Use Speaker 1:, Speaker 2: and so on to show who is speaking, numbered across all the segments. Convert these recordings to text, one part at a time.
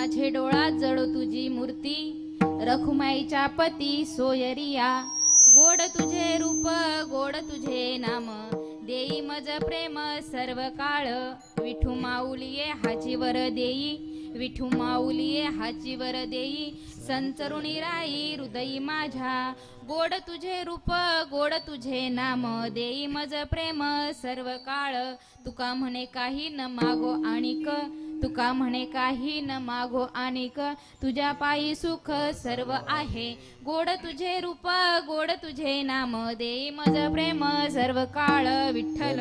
Speaker 1: माझे डोळा जडो तुझी मूर्ती रखुमाईच्या पती सोयरिया गोड तुझे रूप गोड तुझे नाम देई मज प्रेम सर्व काळ विठू माऊलिये हाची वर देई विठू माऊलिये हाची वर देई संचरुणी राई हृदयी माझ्या गोड तुझे रूप गोड तुझे नाम देई मज प्रेम सर्व काळ तुका म्हणे काही न मागो आणिक तुका म्हणे काही न मागो आणिक तुझ्या पायी सुख सर्व आहे गोड तुझे रूप गोड तुझे नाम देई मज प्रेम सर्व काळ विठ्ठल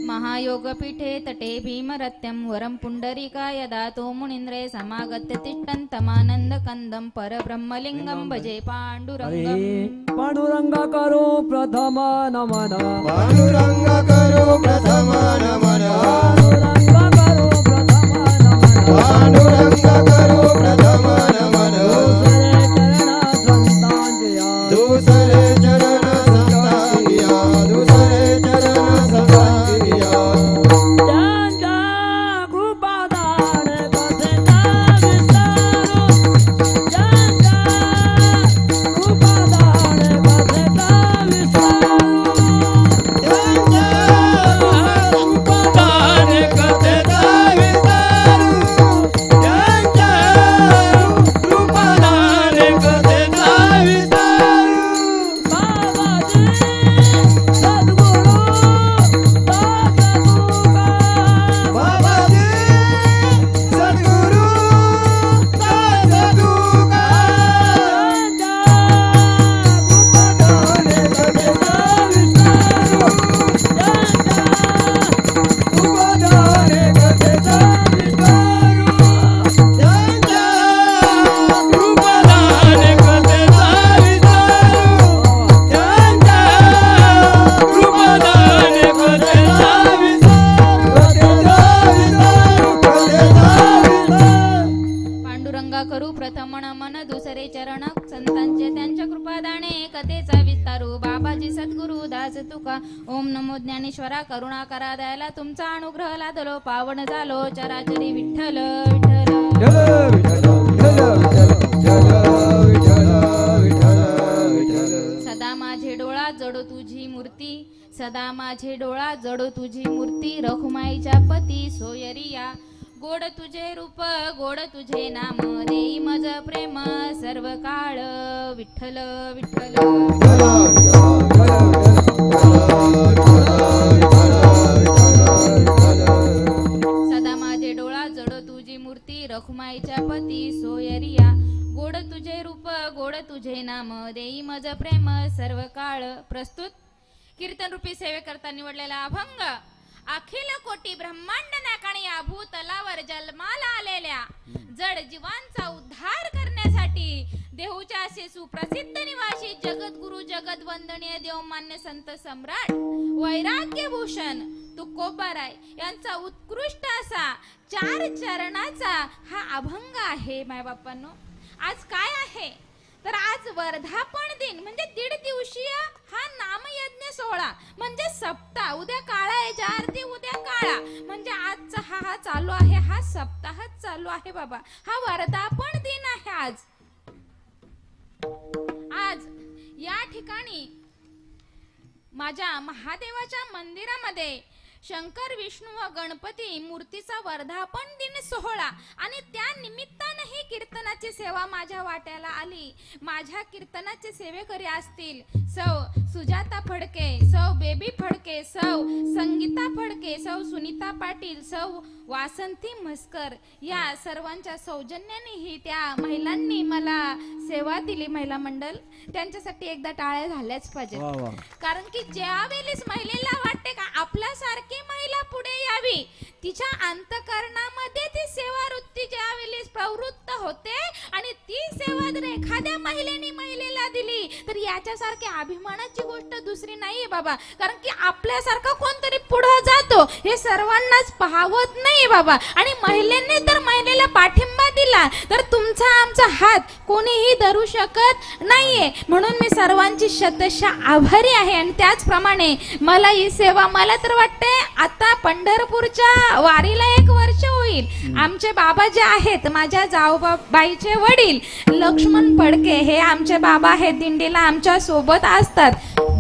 Speaker 1: महायोगपीठे तटे भीमरत्यं वरं पुंडरीका यदा तो मुनीन्द्रे समागत्य तिष्ठन्तमानन्द कंदं परब्रह्मलिंगं भजे पांडुरंगं
Speaker 2: पांडुरंग करो प्रथम नमन
Speaker 3: पांडुरंग करो प्रथम नमन
Speaker 2: पांडुरंग करो प्रथम नमन
Speaker 3: दूसरे चरण संतांगिया दूसरे चरण संतांगिया
Speaker 1: ओम नमो ज्ञानेश्वरा करुणा करा दयाला तुमचा अनुग्रह लादलो पावन झालो चराचरी विठ्ठल सदा माझे डोळा जडो तुझी मूर्ती सदा माझे डोळा जडो तुझी मूर्ती रखुमाईच्या पती सोयरिया गोड तुझे रूप गोड तुझे नाम देई मज प्रेम सर्व काळ विठ्ठल विठ्ठल सदा माझे डोळा जडो तुझी मूर्ती रखुमाईच्या पती सोयरिया गोड तुझे रूप गोड तुझे नाम देई मज प्रेम सर्व काळ प्रस्तुत कीर्तन रूपी सेवेकरता निवडलेला अभंग अखिल कोटी ब्रह्मांड नाकाणी भूतलावर जन्माला आलेल्या जड जीवांचा उद्धार करण्यासाठी देहूच्या असे सुप्रसिद्ध निवासी जगद्गुरु जगत वंदनीय देवमान्य संत सम्राट वैराग्य भूषण तुकोबाराय यांचा उत्कृष्ट असा 4 चरणाचा हा अभंग आहे माय बापांनो। आज काय आहे तर आज वर्धापन दिन म्हणजे 1.5 दिवसीय हा नामयज्ञ सोहळा म्हणजे सप्ताह उद्या काळा याच्या आरती उद्या काळा म्हणजे आजचा हा चालू आहे हा सप्ताह चालू आहे बाबा हा वर्धापन दिन आहे आज या ठिकाणी माझ्या महादेवाच्या मंदिरामध्ये शंकर विष्णू व गणपती मूर्तीचा वर्धापन दिन सोहळा आणि त्या निमित्ताने ही कीर्तनाची सेवा माझ्या वाट्याला आली। माझ्या कीर्तनाचे सेवेकरी असतील सौ सुजाता फडके सौ बेबी फडके सौ संगीता फडके सौ सुनीता पाटील सौ वासंती म्हस्कर या सर्वांच्या सौजन्याने ही त्या महिलांनी मला सेवा दिली। महिला मंडळ त्यांच्यासाठी एकदा टाळ्या झाल्याच पाहिजे कारण की ज्यावेळेस महिलेला वाटते का आपल्यासारखी महिला पुढे यावी तिच्या अंतःकरणामध्ये ती सेवा वृत्ती ज्यावेळी प्रवृत्त होते आणि ती सेवा जर एखाद्या महिलेला दिली तर याच्यासारखी अभिमानाची गोष्ट दुसरी नाहीये बाबा. कारण की आपल्यासारखा कोणतरी पुढे जातो हे सर्वांनाच पाहवत नाही बाबा. आणि महिलेने तर महिलेला पाठिंबा दिला तर तुमचा आमचा हात कोणीही धरू शकत नाहीये. म्हणून मी सर्वांची शतशः आभारी आहे. आणि त्याचप्रमाणे मला ही सेवा, मला तर वाटते आता पंढरपूरच्या वारीला 1 वर्ष होईल. आमचे बाबा जे आहेत, माझ्या जाऊबाईचे वडील लक्ष्मण फडके, हे आमचे बाबा आहेत, दिंडीला आमच्या सोबत असतात.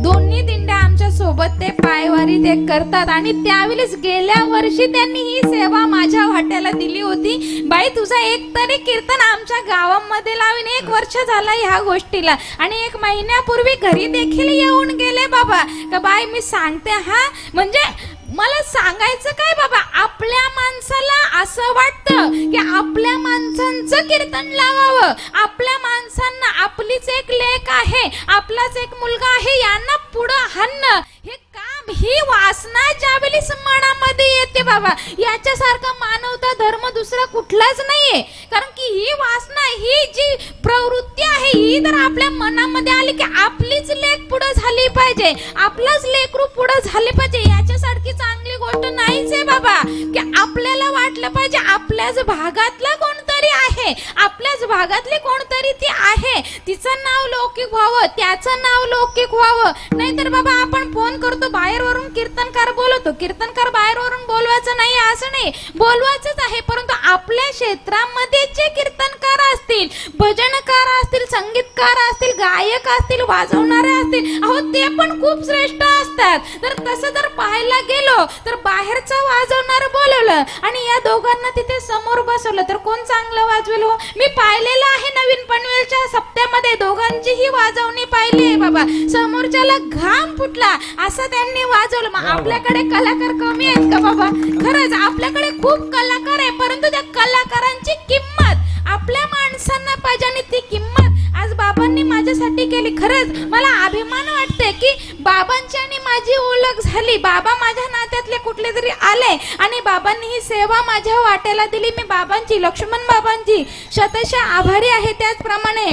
Speaker 1: दोन्ही दिंड्या आमच्या सोबत ते पायवारी ते करतात. आणि त्यावेळेस गेल्या वर्षी त्यांनी ही सेवा माझ्या वाट्याला दिली होती. बाई तुझा एक तरी कीर्तन आमच्या गावामध्ये लावीन. 1 वर्ष झाला ह्या गोष्टीला. आणि 1 महिन्यापूर्वी घरी देखील येऊन गेले बाबा. का बाई मी सांगते हा, म्हणजे मला सांगायचं काय बाबा, आपल्या माणसाला असं वाटतं की आपल्या माणसांचं कीर्तन लावावं. आपल्या माणसांना आपलीच एक लेक आहे, आपलाच एक मुलगा आहे, यांना पुढं हाणणं हे काम, ही वासना ज्यावेळी मनामध्ये येते बाबा, याच्यासारखा मानवता धर्म दुसरा कुठलाच नाहीये. कारण की ही वासना, ही जी प्रवृत्ती आहे, ही जर आपल्या मनामध्ये आली की आपलीच लेक पुढे झाली पाहिजे, आपलाच लेकरू पुढे झाले पाहिजे, याच्यासारखी चांगली गोष्ट नाहीच आहे बाबा. की आपल्याला वाटलं पाहिजे आपल्याच भागातला कोणतरी आहे, आपल्याच भागातली कोणतरी ती आहे, तिचं नाव लौकिक व्हावं, त्याचं नाव लौकिक व्हावं. नाहीतर बाबा आपण फोन करतो, बाहेरवरून कीर्तनकार बोलवतो, कीर्तनकार बाहेरवरून बोलवायचं नाही असं नाही, बोलवायचंच आहे. परंतु आपल्या क्षेत्रामध्ये जे कीर्तनकार असतील, भजनकार असतील, संगीतकार असतील, गायक असतील, वाजवणारे असतील, अहो ते पण खूप श्रेष्ठ असतात. तर तसं जर पाहायला गेलो तर बाहेरचं वाजवणारं बोलवलं आणि या दोघांना तिथे समोर बसवलं तर कोण चांगलं वाजवेल हो? मी पाहिलेलं आहे नवीन पनवेलच्या सप्त्यामध्ये, दोघांची ही वाजवणी पाहिली आहे बाबा. समोरच्याला घाम फुटला असं त्यांनी वाजवलं. मग आपल्याकडे कलाकार कमी आहेत का बाबा? खरंच आपल्याकडे खूप कलाकार आहे, परंतु त्या कलाकारांची किंमत आपल्या माणसांना पाहिजे. आणि ती किंमत आज बाबांनी माझ्यासाठी केली. खरंच मला अभिमान वाटते की बाबांची आणि माझी ओळख झाली. बाबा माझ्या नात्यातले कुठले तरी आले आणि बाबांनी ही सेवा माझ्या वाट्याला दिली. मी बाबांची, लक्ष्मण बाबांची शतशः आभारी आहे. त्याचप्रमाणे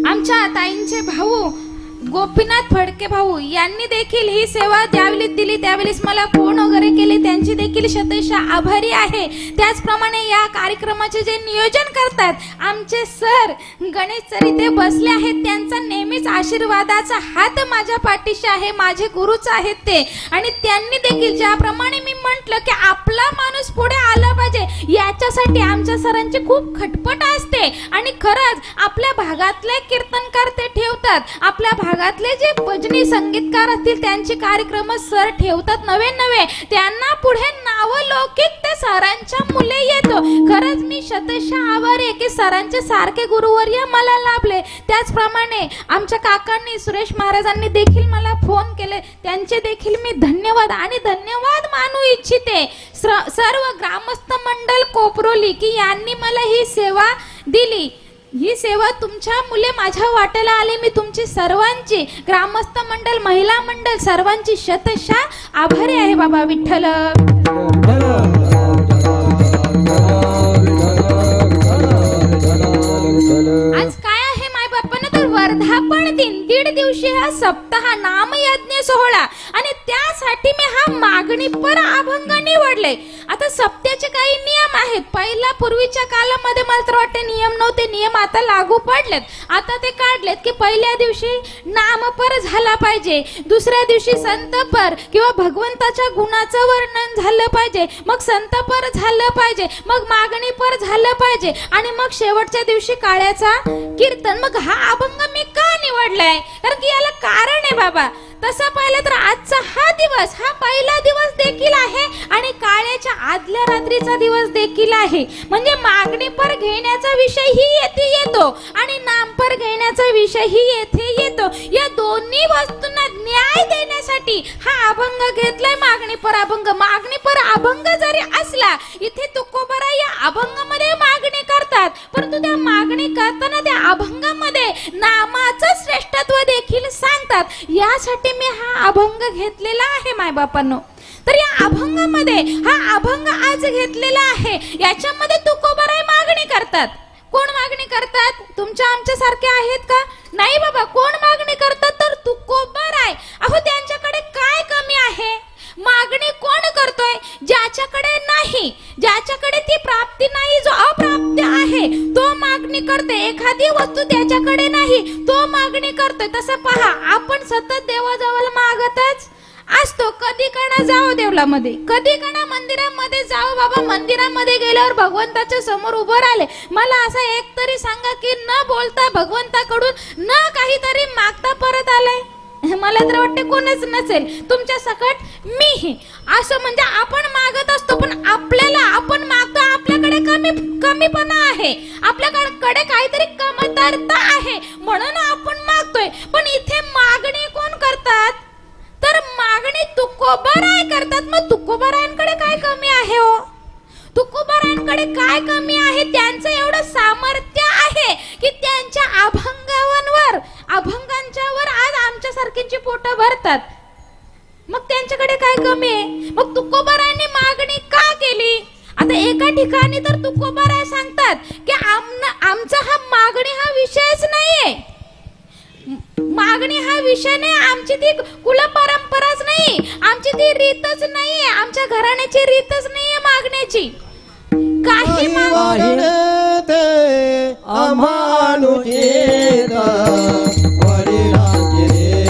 Speaker 1: आमच्या ताईंचे भाऊ गोपीनाथ फडके भाऊ यांनी देखील ही सेवा ज्यावेळी दिली त्यावेळेस मला फोन वगैरे केले, त्यांची देखील शतशः आभारी आहे. त्याचप्रमाणे या कार्यक्रमाचे जे नियोजन करतात आमचे सर गणेश सर इथे बसले आहेत, त्यांचा नेहमीच आशीर्वादाचा हात माझ्या पाठीशी आहे, माझे गुरुच आहेत ते. आणि त्यांनी देखील ज्याप्रमाणे मी म्हटलं की आपला माणूस पुढे आला पाहिजे, याच्यासाठी आमच्या सरांची खूप खटपट असते. आणि खरंच आपल्या भागातले कीर्तनकार ते ठेवतात, आपल्या भागातले जे भजनी संगीतकार असतील त्यांचे कार्यक्रम सर ठेवतात नवे नवे, त्यांना पुढे नावलौकिक त्या सरांच्या मुले येतो. खरंच मी शतशः आभारी आहे की सरांचे सारखे गुरुवर्य मला लाभले. त्याचप्रमाणे आमच्या काकांनी, सुरेश महाराजांनी देखील मला फोन केले, त्यांचे देखील मी धन्यवाद आणि धन्यवाद मानू इच्छिते. सर्व ग्रामस्थ मंडळ कोपरोली की यांनी मला ही सेवा दिली. ही सेवा तुमच्या मुले माझ्या वाट्याला आले. मी तुमची सर्वांची, ग्रामस्थ मंडळ, महिला मंडळ, सर्वांची शतशः आभारी आहे बाबा. विठ्ठल आज काय आहे माय बाप्पांना तर वर्धापन दिन, 1.5 दिवशी हा सप्ताह नामयज्ञ सोहळा. आणि त्यासाठी मी हा मागणी पर अभंग निवडले. आता सप्त्याचे काही नियम आहेत. पहिला पूर्वीच्या काळामध्ये मला तर वाटते नियम नव्हते, नियम आता लागू पडलेत, आता ते काढलेत की पहिल्या दिवशी नामपर झाला पाहिजे, दुसऱ्या दिवशी संतपर किंवा भगवंताच्या गुणाचं वर्णन झालं पाहिजे, मग संतपर झालं पाहिजे, मग मागणीपर झालं पाहिजे आणि मग शेवटच्या दिवशी काळ्याचा कीर्तन. मग हा अभंग मी का निवडलाय? कारण की याला कारण आहे बाबा. तसं पाहिलं तर आजचा हा दिवस हा पहिला दिवस देखील आहे आणि काळ्याच्या आदल्या रात्रीचा दिवस देखील आहे. म्हणजे मागणीपर घेण्याचा विषय ही येथे येतो आणि नामपर घेण्याचा विषय ही येथे येतो. या दोन्ही वस्तूंना न्याय देण्यासाठी हा अभंग घेतलाय, मागणीपर अभंग. मागणीपर अभंग जरी असला, इथे तुकोबरा या अभंगामध्ये मागणी करतात, परंतु त्या मागणी करताना त्या अभंगामध्ये नामाचं श्रेष्ठत्व देखील सांगतात. यासाठी मी हा अभंग घेतलेला आहे मायबापांनो. तर या अभंगामध्ये हा अभंग आज घेतलेला आहे, याच्यामध्ये तुकोबाराय मागणी करतात. कोण मागणी करतात? तुमच्या आमच्या सारखे आहेत का? नाही बाबा. कोण मागणी करतात? तर तुकोबाराय. अहो त्यांच्याकडे काय कमी आहे? मागणी कोण करतोय? ज्याच्याकडे नाही, ज्याच्याकडे ती प्राप्ती नाही, जो अप्राप्य आहे तो मागणी करते. एखादी वस्तू त्याच्याकडे नाही, तो मागणी करतोय. तसं पहा, आपण सतत देवाजवळ मागतच असतो. कधी कणा जाओ देवलामध्ये, कधी कणा मंदिरामध्ये जाओ. बाबा मंदिरामध्ये गेल्यावर भगवंताच्या समोर उभं राहिले, मला असं एक तरी सांगा की न बोलता भगवंताकडून न काहीतरी मागता परत आलाय? मला तर वाटते कोणच नसेल तुमच्या सकट मीही. असं म्हणजे आपण मागत असतो, पण आपल्याला आपण मागतो, आपल्याकडे कमीपणा आहे, आपल्याकडे काहीतरी कमतरता आहे म्हणून आपण मागतोय. पण इथे मागणी कोण करतात? तर मागणी तुकोबाराय करतात. मग तुकोबारायांकडे काय कमी आहे हो? तुकोबारायांकडे काय कमी आहे? त्यांचं एवढं सामर्थ्य आहे की त्यांच्या अभंगांच्यावर आज आमच्या सारख्यांची पोट भरतात. मग त्यांच्याकडे काय कमी आहे? मग तुकोबारायांनी मागणी का केली? आता एका ठिकाणी तर तुकोबाराय सांगतात की आमचा हा मागणी हा विषयच नाहीये, मागणी हा विषय नाही, आमची ती कुल परंपराच नाही, आमची ती रीतच नाहीये, आमच्या घराण्याची रीतच नाहीये मागण्याची. काही
Speaker 3: मागणे ते अमानुषित वडिलांची रीत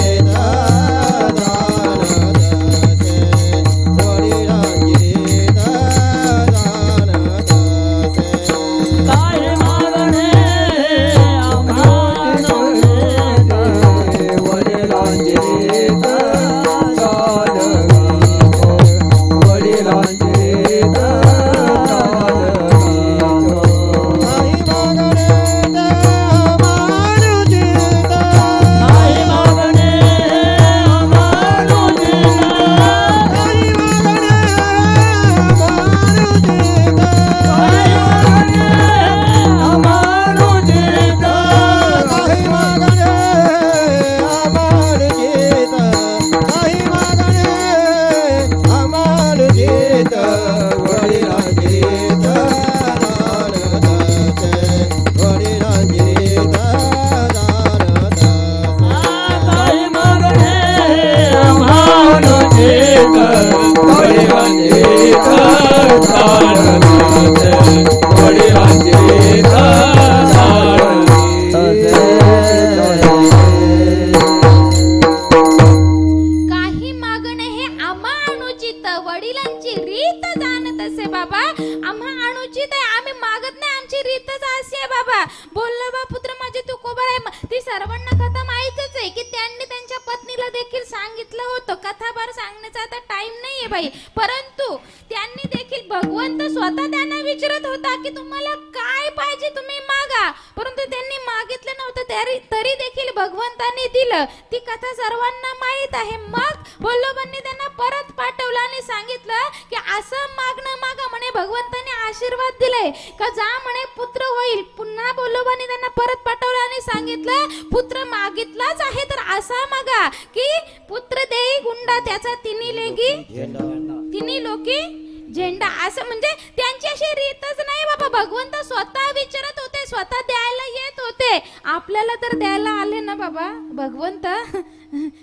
Speaker 1: परंतु त्यांनी देखील भगवंत स्वतः त्यांना विचारत होता की तुम्हाला काय पाहिजे तुम्ही मागा, परंतु त्यांनी मागितलं नव्हतं तरी देखील भगवंतांनी दिलं. ती कथा सर्वांना माहित आहे. मग वल्लभांनी त्यांना परत पाठवलं आणि सांगितलं की असं मागणं मागा म्हणे, भगवंतांनी आशीर्वाद दिलाय का जा म्हणे पुत्र होईल. पुन्हा वल्लभांनी त्यांना परत पाठवलं आणि सांगितलं पुत्र मागितलाच आहे तर असा मागा की पुत्र देई गुंडा त्याचा तिन्ही लेगी तिन्ही लोकी झेंडा. असं म्हणजे त्यांची अशी रीतच नाही बाबा. भगवंत स्वतः विचारत होते, स्वतः द्यायला येत होते. आपल्याला तर द्यायला आले ना बाबा भगवंत,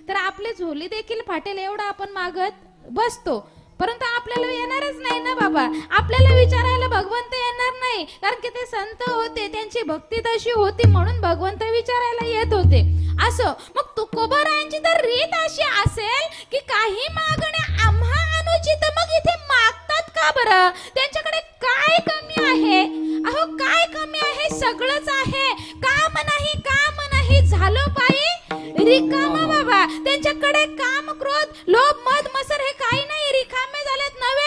Speaker 1: तर आपले झोली देखील फाटेल एवढं आपण मागत बसतो, परंतु आपल्याला येणारच नाही ना बाबा. आपल्याला विचारायला भगवंत येणार नाही, कारण की ते संत होते, त्यांची भक्ती तशी होती म्हणून भगवंत विचारायला येत होते. असं मग तुकोबारायांची तर रीत अशी असेल की काही मागणे आम्हा अनुचित. मग इथे मागतात का बरं? त्यांच्याकडे काय कमी आहे? अहो काय कमी आहे? सगळंच आहे. काम नाही झालं पायी रिकामा बाबा. त्यांच्याकडे काम क्रोध लोभ मद मत्सर हे काही नाही, रिकामे झालेत. नवे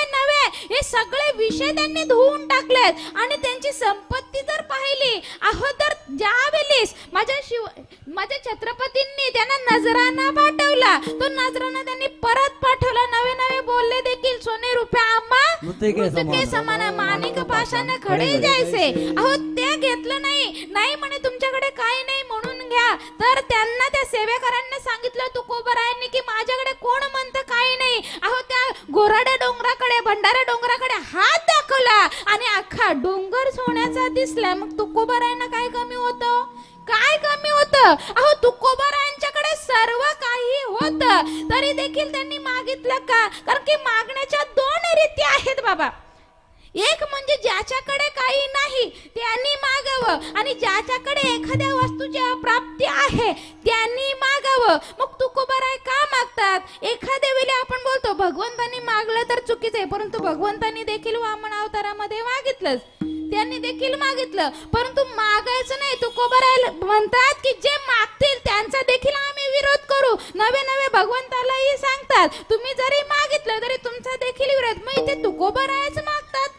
Speaker 1: हे सगळे विषय त्यांनी धुवून टाकलेत आणि त्यांची संपत्ती जर पाहिली, अहो तर ज्यावेळेस माझ्या छत्रपतींनी त्यांना नजराना पाठवला, तो नजराना त्यांनी परत पाठवला. नवे बोलले देखील सोने रुपये आम्हा मृतके समान माणिक पाषाण खडे जायचे. अहो ते घेतलं नाही म्हणे तुमच्याकडे काही नाही म्हणून घ्या. तर त्यांना त्या सेवेकरांना सांगितलं तुकोबारायांनी की माझ्याकडे कोण म्हणतं काही नाही. अहो त्या गोराड्या डोंगराकडे भंडारा डोंगराकडे हात दाखवला आणि अख्खा डोंगर सोन्याचा दिसला. मग तुकोबारायांना काय कमी होतं? काय कमी होतं? अहो तुकोबारायांच्याकडे सर्व काही होतं, तरी देखील त्यांनी मागितलं का? कारण की मागण्याच्या दोन रीती आहेत बाबा. एक म्हणजे ज्याच्याकडे काही नाही त्यांनी मागावं आणि ज्याच्याकडे एखाद्या वस्तूची अप्राप्ती आहे त्यांनी मागावं. मग तुकोबाराय का मागतात? एखाद्या वेळी आपण बोलतो भगवंतांनी मागलं तर चुकीचं आहे, परंतु भगवंतांनी देखील वामन अवतारामध्ये मागितलंच, त्यांनी देखील मागितलं, परंतु मागायचं नाही. तुकोबाराय म्हणतात की जे मागतील त्यांचा देखील आम्ही विरोध करू. नवे नवे भगवंतालाही सांगतात तुम्ही जरी मागितलं तरी तुमचा देखील विरोध. मग इथे तुकोबारायच मागतात.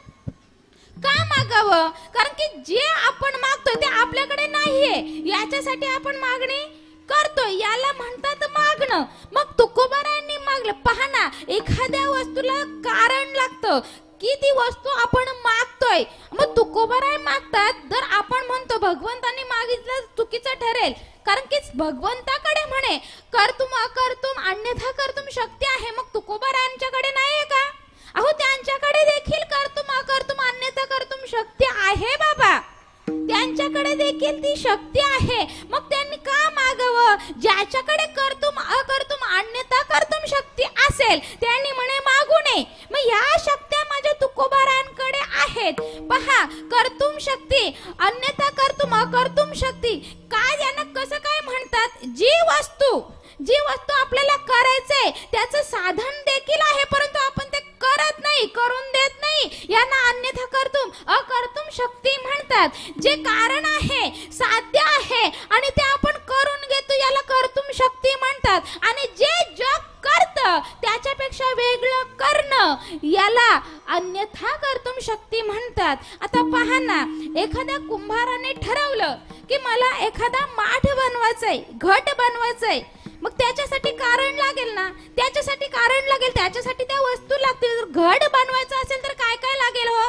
Speaker 1: का मागावं? कारण की जे आपण मागतोय ते आपल्याकडे नाहीये, याच्यासाठी आपण मागणी करतोय, याला म्हणतात मागणं. मग तुकोबारायांनी मागलं. पहा ना, एखाद्या वस्तूला कारण लागतं की ती वस्तू आपण मागतोय. मग तुकोबाराय मागतात. जर आपण म्हणतो भगवंतांनी मागितलं चुकीचं ठरेल, कारण की भगवंताकडे म्हणे कर्तुम अकर्तुम अन्यथा कर्तुम शक्ती आहे. मग तुकोबारायांच्याकडे नाहीये का? अहो त्यांच्याकडे देखील कर्तुम अकर्तुम अन्यथा कर्तुम शक्ती आहे बाबा, त्यांच्याकडे देखील ती शक्ती आहे. मग त्यांनी का मागावं? ज्याच्याकडे कर्तुम अकर्तुम अन्यथा कर्तुम शक्ती असेल त्यांनी म्हणे मागू नये. मग या शक्त्या माझ्या तुकोबारायांकडे आहेत. पहा, कर्तुम शक्ती अन्यथा कर्तुम अकर्तुम शक्ती. काय यांना कसं काय म्हणतात? जी वस्तू आपल्याला करायचंय त्याचं साधन देखील आहे, परंतु आपण ते करत नाही, करून देत नाही, यांना अन्यथा कर्तुम अकर्तुम शक्ती म्हणतात. जे कारण आहे, साध्य आहे आणि ते आपण करून घेतो याला कर्तुम शक्ती म्हणतात. आणि जे जग करतं त्याच्यापेक्षा वेगळं करणं याला अन्यथा कर्तुम शक्ती म्हणतात. आता पहा ना, एखाद्या कुंभाराने ठरवलं की मला एखादा माठ बनवायचंय, घट बनवायचंय. मग त्याच्यासाठी कारण लागेल ना, त्याच्यासाठी त्या वस्तू लागतील. घड बनवायचं असेल तर काय काय लागेल? हो,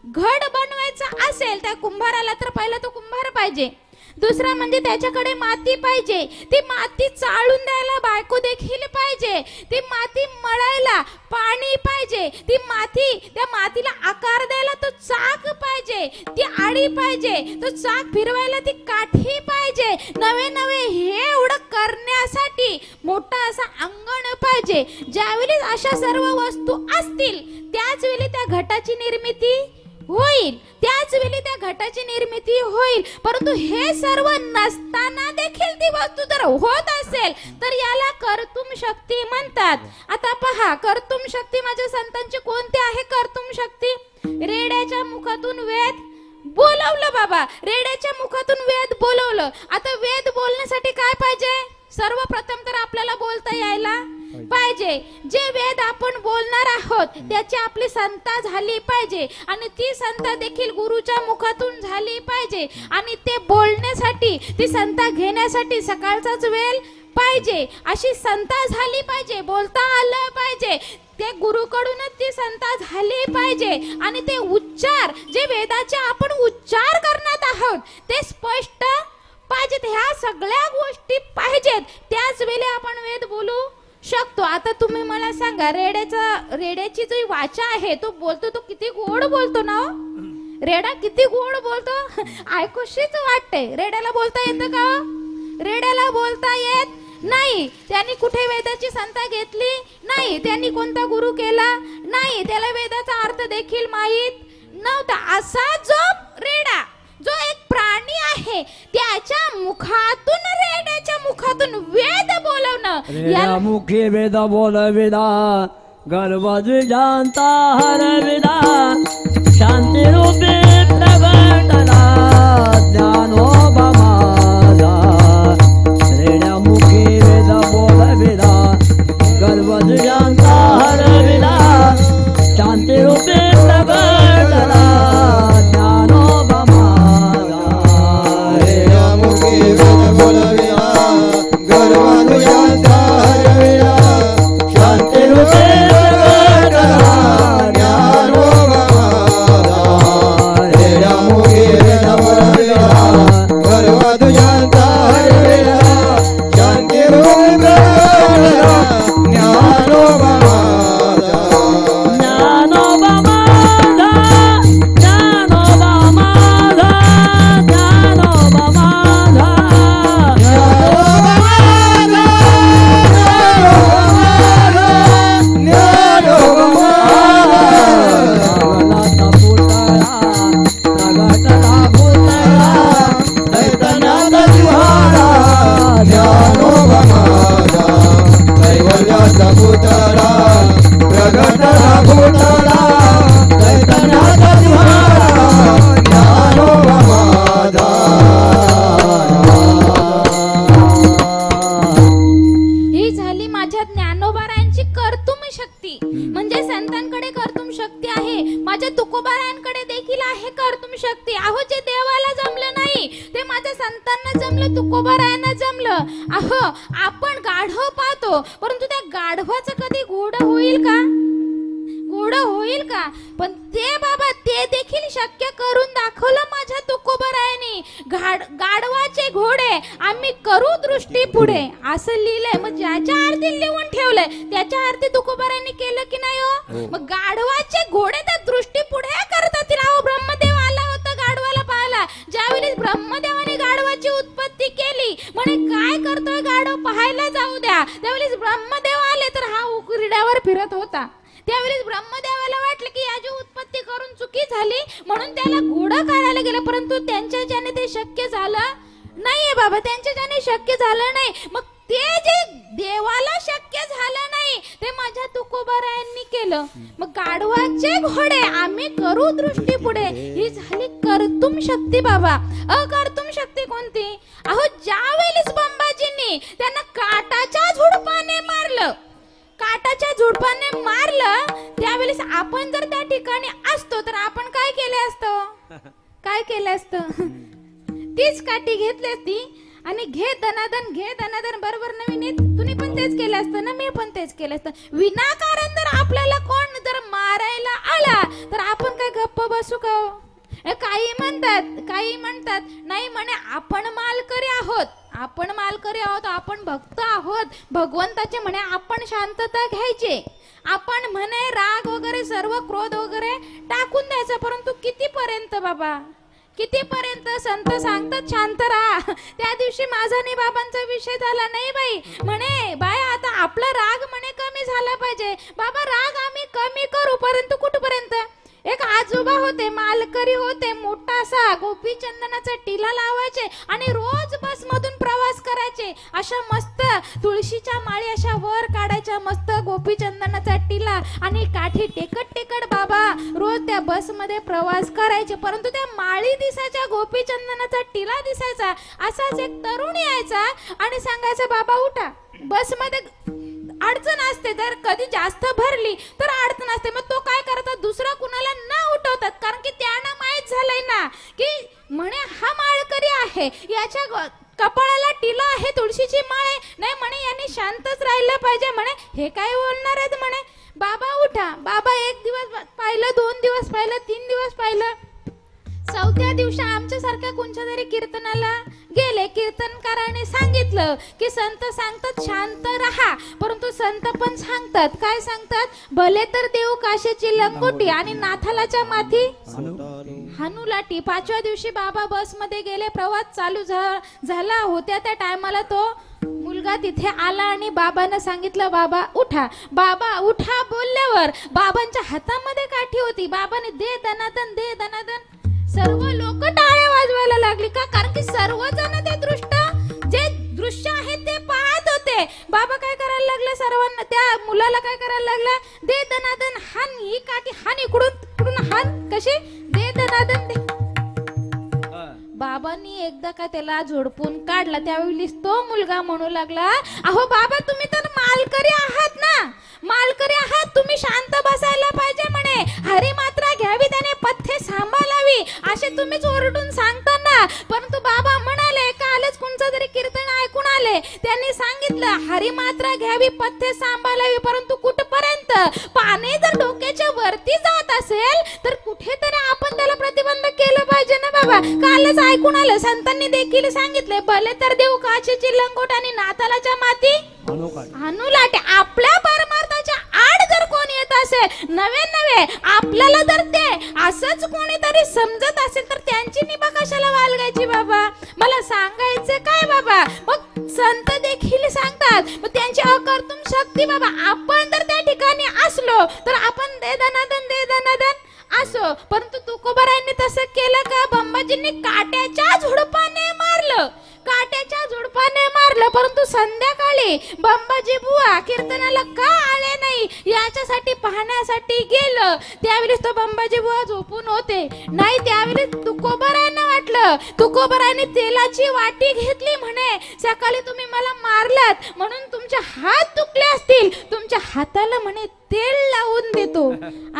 Speaker 1: घड बनवायचं असेल त्या कुंभाराला तर पहिला तो कुंभार पाहिजे, दुसरा म्हणजे त्याच्याकडे माती पाहिजे, ती माती चाळून द्यायला बायको देखील पाहिजे, ती माती मळायला पाणी पाहिजे, त्या मातीला आकार द्यायला तो चाक पाहिजे, ती आडी पाहिजे, तो चाक फिरवायला ती काठी पाहिजे. नवे हे एवढं करण्यासाठी मोठा असा अंगण पाहिजे. ज्यावेळी अशा सर्व वस्तू असतील त्याच वेळी त्या घटाची निर्मिती होईल. परंतु हे सर्व नसताना देखील ती वस्तू जर होत असेल तर याला कर्तुम शक्ती म्हणतात. आता पहा, कर्तुम शक्ती माझ्या संतांची कोणती आहे? कर्तुम शक्ती रेड्याच्या मुखातून वेद बोलवलं बाबा, रेड्याच्या मुखातून वेद बोलवलं. आता वेद बोलण्यासाठी काय पाहिजे? सर्वप्रथम तर आपल्याला बोलता यायला पाहिजे. जे वेद आपण बोलणार आहोत त्याची आपली संता झाली पाहिजे आणि ती संता देखील गुरुच्या मुखातून झाली पाहिजे. आणि ते बोलण्यासाठी, ती संता घेण्यासाठी सकाळचाच वेळ पाहिजे, अशी संता झाली पाहिजे, बोलता आलं पाहिजे. ते गुरुकडूनच ती संता झाली पाहिजे आणि ते उच्चार जे वेदाचे आपण उच्चार करणार आहोत ते स्पष्ट पाहिजेत. ह्या सगळ्या गोष्टी पाहिजेत, त्याच वेळी आपण वेद बोलू शकतो. आता तुम्ही मला सांगा, रेड्याची जो वाचा आहे तो बोलतो, तो किती गोड बोलतो ना. रेडा किती गोड बोलतो, ऐकूशीच वाटते. रेड्याला बोलता येतं का? रेड्याला बोलता येत नाही. त्यांनी कुठे वेदाची संता घेतली नाही, त्यांनी कोणता गुरु केला नाही, त्याला वेदाचा अर्थ देखील माहित नव्हता. असा जो रेडा, जो एक प्राणी आहे, त्याच्या मुखातून, रेड्याच्या मुखातून वेद बोलवणं
Speaker 2: या मुखी वेद बोलविला, गर्वज जानता हरविला, शांती रूपी प्रगटला ज्ञानोबा माझा. रेड्या मुखी वेद बोलविला, गर्वज जानता हरविला, शांती रूपी प्रगटला ज्ञानोबा माझा.
Speaker 3: रेड्या मुखी वेद बोलविला, गर्वज जानता हरविला, शांती रूपी प्रगटला ज्ञानोबा माझा. रेड्या मुखी वेद बोलविला, गर्वज जानता हरविला, शांती रूपी प्रगटला ज्ञानोबा माझा. भूतला प्रगटला भूतला चैतन्याचा निहारा ज्ञानोबा माझा.
Speaker 1: ही झाली माझ्या ज्ञानोबारायांची कर्तुम शक्ती, म्हणजे संतांकडे कर्तुम शक्ती आहे, माझ्या तुकोबारायांकडे देखील आहे कर्तुम शक्ती. अहो जे देवाला जमलं नाही ते माझ्या संतांना जमलं, तुकोबारायांना जमलं. अहो आपण गाढव पाहतो, परंतु त्या गाढवाचं कधी घोडं होईल का? घोडं होईल का? पण ते बाबा ते देखील शक्य करून दाखवलं माझ्या तुकोबारायांनी. गाढवाचे घोडे आम्ही करू दृष्टी पुढे असं लिहिलंय. मग ज्याच्या आरती लिहून ठेवलंय त्याच्या आरती तुकोबारायांनी केलं की नाही हो? मग गाढवाचे घोडे त्या दृष्टी पुढे करतात. अहो ब्रह्मदेव आला होता गाढवाला पाहायला. ज्यावेळी ब्रह्मदेवाने गाढवाची उत्पत्ती केली, म्हणे काय करतोय गाढव पाहायला जाऊ द्या. त्यावेळी ब्रह्मदेव आले तर हा उघड्यावर फिरत होता. त्यावेळी ब्रह्मदेवाला वाटलं की याची उत्पत्ती करून चुकी झाली, म्हणून त्याला घोडं करायला गेलं. परंतु त्यांच्या ज्याने ते शक्य झालं नाहीये बाबा, त्यांच्या ज्याने शक्य झालं नाही. मग ते जे देवाला शक्य झालं नाही ते माझ्या तुकोबारायांनी केलं. मग गाढवाचे घोडे आम्ही करू दृष्टी पुढे, ही झाली कर्तुम शक्ती बाबा. अकर्तुम शक्ती कोणती? अहो ज्यावेळेस बंबाजींनी त्यांना काटाच्या झुडपाने मारलं, काटाच्या झुडपाने मारलं, त्यावेळेस आपण जर त्या ठिकाणी असतो तर आपण काय केलं असतं? काय केलं असतं? तीच काठी घेतली असती आणि घे दनादन बरोबर नवीन तुम्ही पण तेच केलं असतं ना, मी पण तेच केलं असतं. विनाकारण जर आपल्याला कोण जर मारायला आला तर आपण काय गप्प बसू का? काही म्हणतात नाही म्हणे आपण मालकरी आहोत, आपण भक्त आहोत भगवंताचे, म्हणे आपण शांतता घ्यायचे, आपण म्हणे राग वगैरे सर्व क्रोध वगैरे टाकून द्यायचा. परंतु कितीपर्यंत बाबा, कितीपर्यंत? संत सांगतात शांत राहा. त्या दिवशी माझा आणि बाबांचा विषय झाला नाही बाई, म्हणे बाया आता आपला राग म्हणे कमी झाला पाहिजे. बाबा राग आम्ही कमी करू, परंतु कुठपर्यंत? एक आजोबा होते, मालकरी होते, मोठासा गोपीचंदनाचा टिला लावायचे आणि रोज बस मधून प्रवास करायचे. अशा मस्त तुळशीच्या माळी अशा वर काढायच्या, मस्त गोपीचंदनाचा टिला आणि काठी टेकट बाबा रोज त्या बस मध्ये प्रवास करायचे. परंतु त्या माळी दिसायच्या, गोपीचंदनाचा टिला दिसायचा. असाच एक तरुण यायचा आणि सांगायचा बाबा उठा, बस मध्ये अडचण असते, तर कधी जास्त भरली तर अडचण असते. मग तो काय करतात, दुसरा कुणाला न उठवतात, कारण की त्यांना माहित झालंय ना की म्हणे हा माळकरी आहे, याच्या कपाळाला टिला आहे, तुळशीची माळ आहे, नाही म्हणे यांनी शांतच राहिलं पाहिजे. म्हणे हे काय बोलणार आहेत, म्हणे बाबा उठा. बाबा एक दिवस पाहिलं, 2 दिवस पाहिलं, 3 दिवस पाहिलं, 4थ्या दिवशी आमच्या सारख्या कोणत्या तरी कीर्तनाला गेले. कीर्तनकाराने सांगितलं की संत सांगतात शांत राहा, परंतु संत पण सांगतात काय सांगतात, भले तर देऊ काशीची लंगोटी आणि नाथालाच्या माथी हानू लाटी. 5व्या दिवशी बाबा बस मध्ये गेले, प्रवास चालू झाला होत्या त्या टायमाला तो मुलगा तिथे आला आणि बाबांना सांगितलं बाबा उठा. बाबा उठा बोलल्यावर बाबांच्या हातामध्ये काठी होती. बाबाने दे दनादन, दे दनादन. सर्व लोक टाळ्या वाजवायला लागली का? कारण की सर्वजण ते दृश्य आहे ते पाहत होते. बाबा काय करायला लागले, सर्वांना त्या मुलाला काय करायला लागला, दे दनादन, हान ही काठी, हान इकडून हान, कशी दे दनादन दे. बाबांनी एकदा का त्याला झोडपून काढला. त्यावेळी तो मुलगा म्हणू लागला, अहो बाबा तुम्ही तर मालकरी आहात ना, मालकरी आहात, तुम्ही शांत बसायला पाहिजे म्हणे, हरी मात्रा घ्यावी, त्याने पथ्ये सांभाळावी, असे तुम्हीच ओरडून सांगताना. परंतु बाबा म्हणाले, कालच कोणचं तरी कीर्तन ऐकून आले, त्यांनी सांगितलं हरी मात्रा घ्यावी, पथ्ये सांभाळावी, परंतु कुठपर्यंत? पाणी जर डोक्याच्या वरती जात असेल तर कुठेतरी आपण त्याला प्रतिबंध केलं पाहिजे ना बाबा. कालच ऐकून आलं, संतांनी देखील सांगितले, भले तर देऊ काचेची लंगोट आणि नातालाच्या माती हानू लाटे. आपल्या परमार्थाच्या आड जर कोण येत असेल, नवे आपल्याला जर ते असंच कोणीतरी समजत असेल तर त्यांची निभा कशाला वालगायची बाबा. मला सांगायचं काय बाबा, मग संत देखील सांगतात, मग त्यांची अकर्तुम शक्ती बाबा. आपण जर त्या ठिकाणी असलो तर आपण दे दनादन असो, परंतु तुकोबारायांनी तसं केलं का? बंबाजींनी काट्याच्या झुडपाने मारलं, काट्याच्या झुडपाने मारलं, परंतु संध्याकाळी बंबाजी बुवा कीर्तनाला का आले नाही याच्यासाठी पाहण्यासाठी गेलं. त्यावेळेस तो बंबाजी बुवा झोपून होते. नाही त्यावेळेस तुकोबारायांना वाटलं, तुकोबारायांनी तेलाची वाटी घेतली म्हणे, सकाळी तुम्ही मला मारलात म्हणून तुमचे हात दुखले असतील, तुमच्या हाताला म्हणे तेल लावून देतो.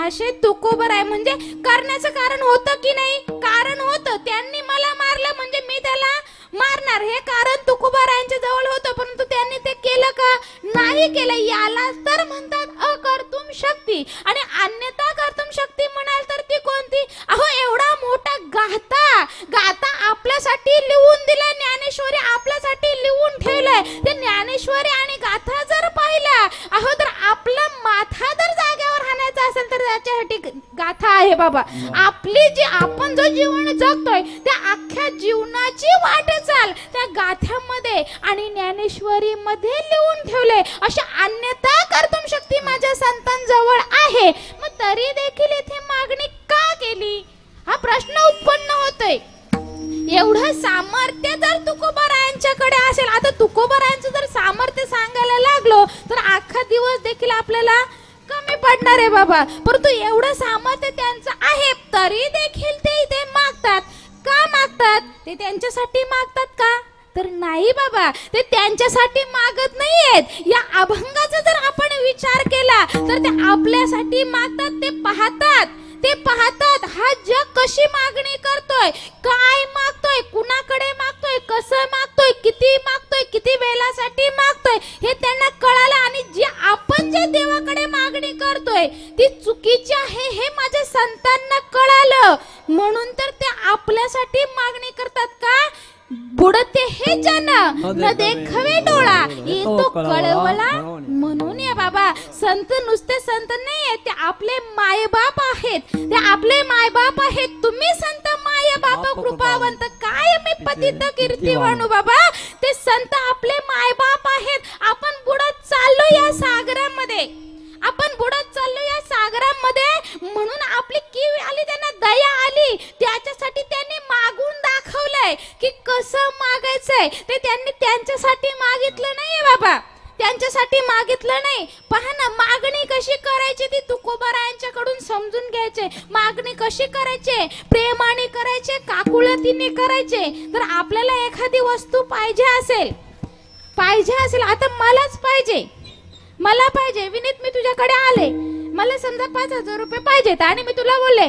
Speaker 1: असे तुकोबाराय म्हणजे करण्याचं कारण होतं की नाही? कारण होतं. त्यांनी मला मारलं म्हणजे मी त्याला मारणार हे कारण तुकोबारायांच्या जवळ होतं, परंतु त्यांनी ते केलं का? नाही केलं. याला तर म्हणतात अकर्तुम शक्ती. आणि अन्यथा कर्तुम शक्ती म्हणाल तर ती कोणती? अहो एवढा मोठा गाथा आपल्यासाठी लिहून दिलाय ज्ञानेश्वरी, आपल्यासाठी लिहून ठेवलाय. ते ज्ञानेश्वरी आणि गाथा जर पाहिला अहो तर आपला माथा जर जागेवर हाणायचा असेल तर त्याच्यासाठी गाथा आहे बाबा. आपली जी आपण जो जीवन जगतोय त्या अख्ख्या जीवनाची वाटचाल त्या गाथ्यामध्ये आणि ज्ञानेश्वरी मध्ये लिहून ठेवले. अशा अन्यथा कर्तुम शक्ती माझ्या संतांजवळ आहे. मग तरी देखील इथे मागणी का केली हा प्रश्न उत्पन्न होतोय. एवढं सामर्थ्य जर तुकोबारायांच्याकडे असेल, आता तुकोबारायांचं जर सामर्थ्य सांगायला लागलो तर अख्खा दिवस देखील आपल्याला कमी पडणार आहे बाबा. परंतु एवढं सामर्थ्य त्यांचं आहे तरी देखील ते इथे मागतात. का मागतात? ते त्यांच्यासाठी मागतात का? तर नाही बाबा, ते त्यांच्यासाठी मागत नाहीयेत. या अभंगाचा जर आपण विचार केला तर ते आपल्यासाठी मागतात. ते पाहतात हा जग कशी मागणी करतोय, काय मागतोय, कुणाकडे मागतोय, कसं मागतोय, किती वेळासाठी मागतोय हे त्यांना कळालं. आणि जे आपण जे देवाकडे मागणी करतोय ती चुकीची आहे हे माझ्या संतांना कळालं, म्हणून तर ते आपल्यासाठी मागणी करतात. का? बुडते हे जन न देखवे डोळा येतो कळवला म्हणून. या बाबा संत नुसते संत नाहीये, ते आपले मायबाप आहेत. ते आपले मायबाप आहेत. तुम्ही संत मायबाप कृपावंत काय मी पतित कीर्तिवाणू बाबा. ते संत आपले मायबाप आहेत. आपण बुडत चाललो या सागरामध्ये, म्हणून आपली कीव आली, त्यांना दया आली. त्याच्यासाठी त्यांनी मागून दाखवलंय की कसं मागायचंय. ते त्यांनी त्यांच्यासाठी मागितलं नाही बाबा, त्यांच्यासाठी मागितलं नाही. पहा ना मागणी कशी करायची ती तुकोबारायांच्याकडून समजून घ्यायचे. मागणी कशी करायचे? प्रेमाने करायचे, काकुळतीने करायचे. तर आपल्याला एखादी वस्तू पाहिजे असेल, आता मला पाहिजे विनीत, मी तुझ्याकडे आले, मला समजा 5,000 रुपये पाहिजेत आणि मी तुला बोलले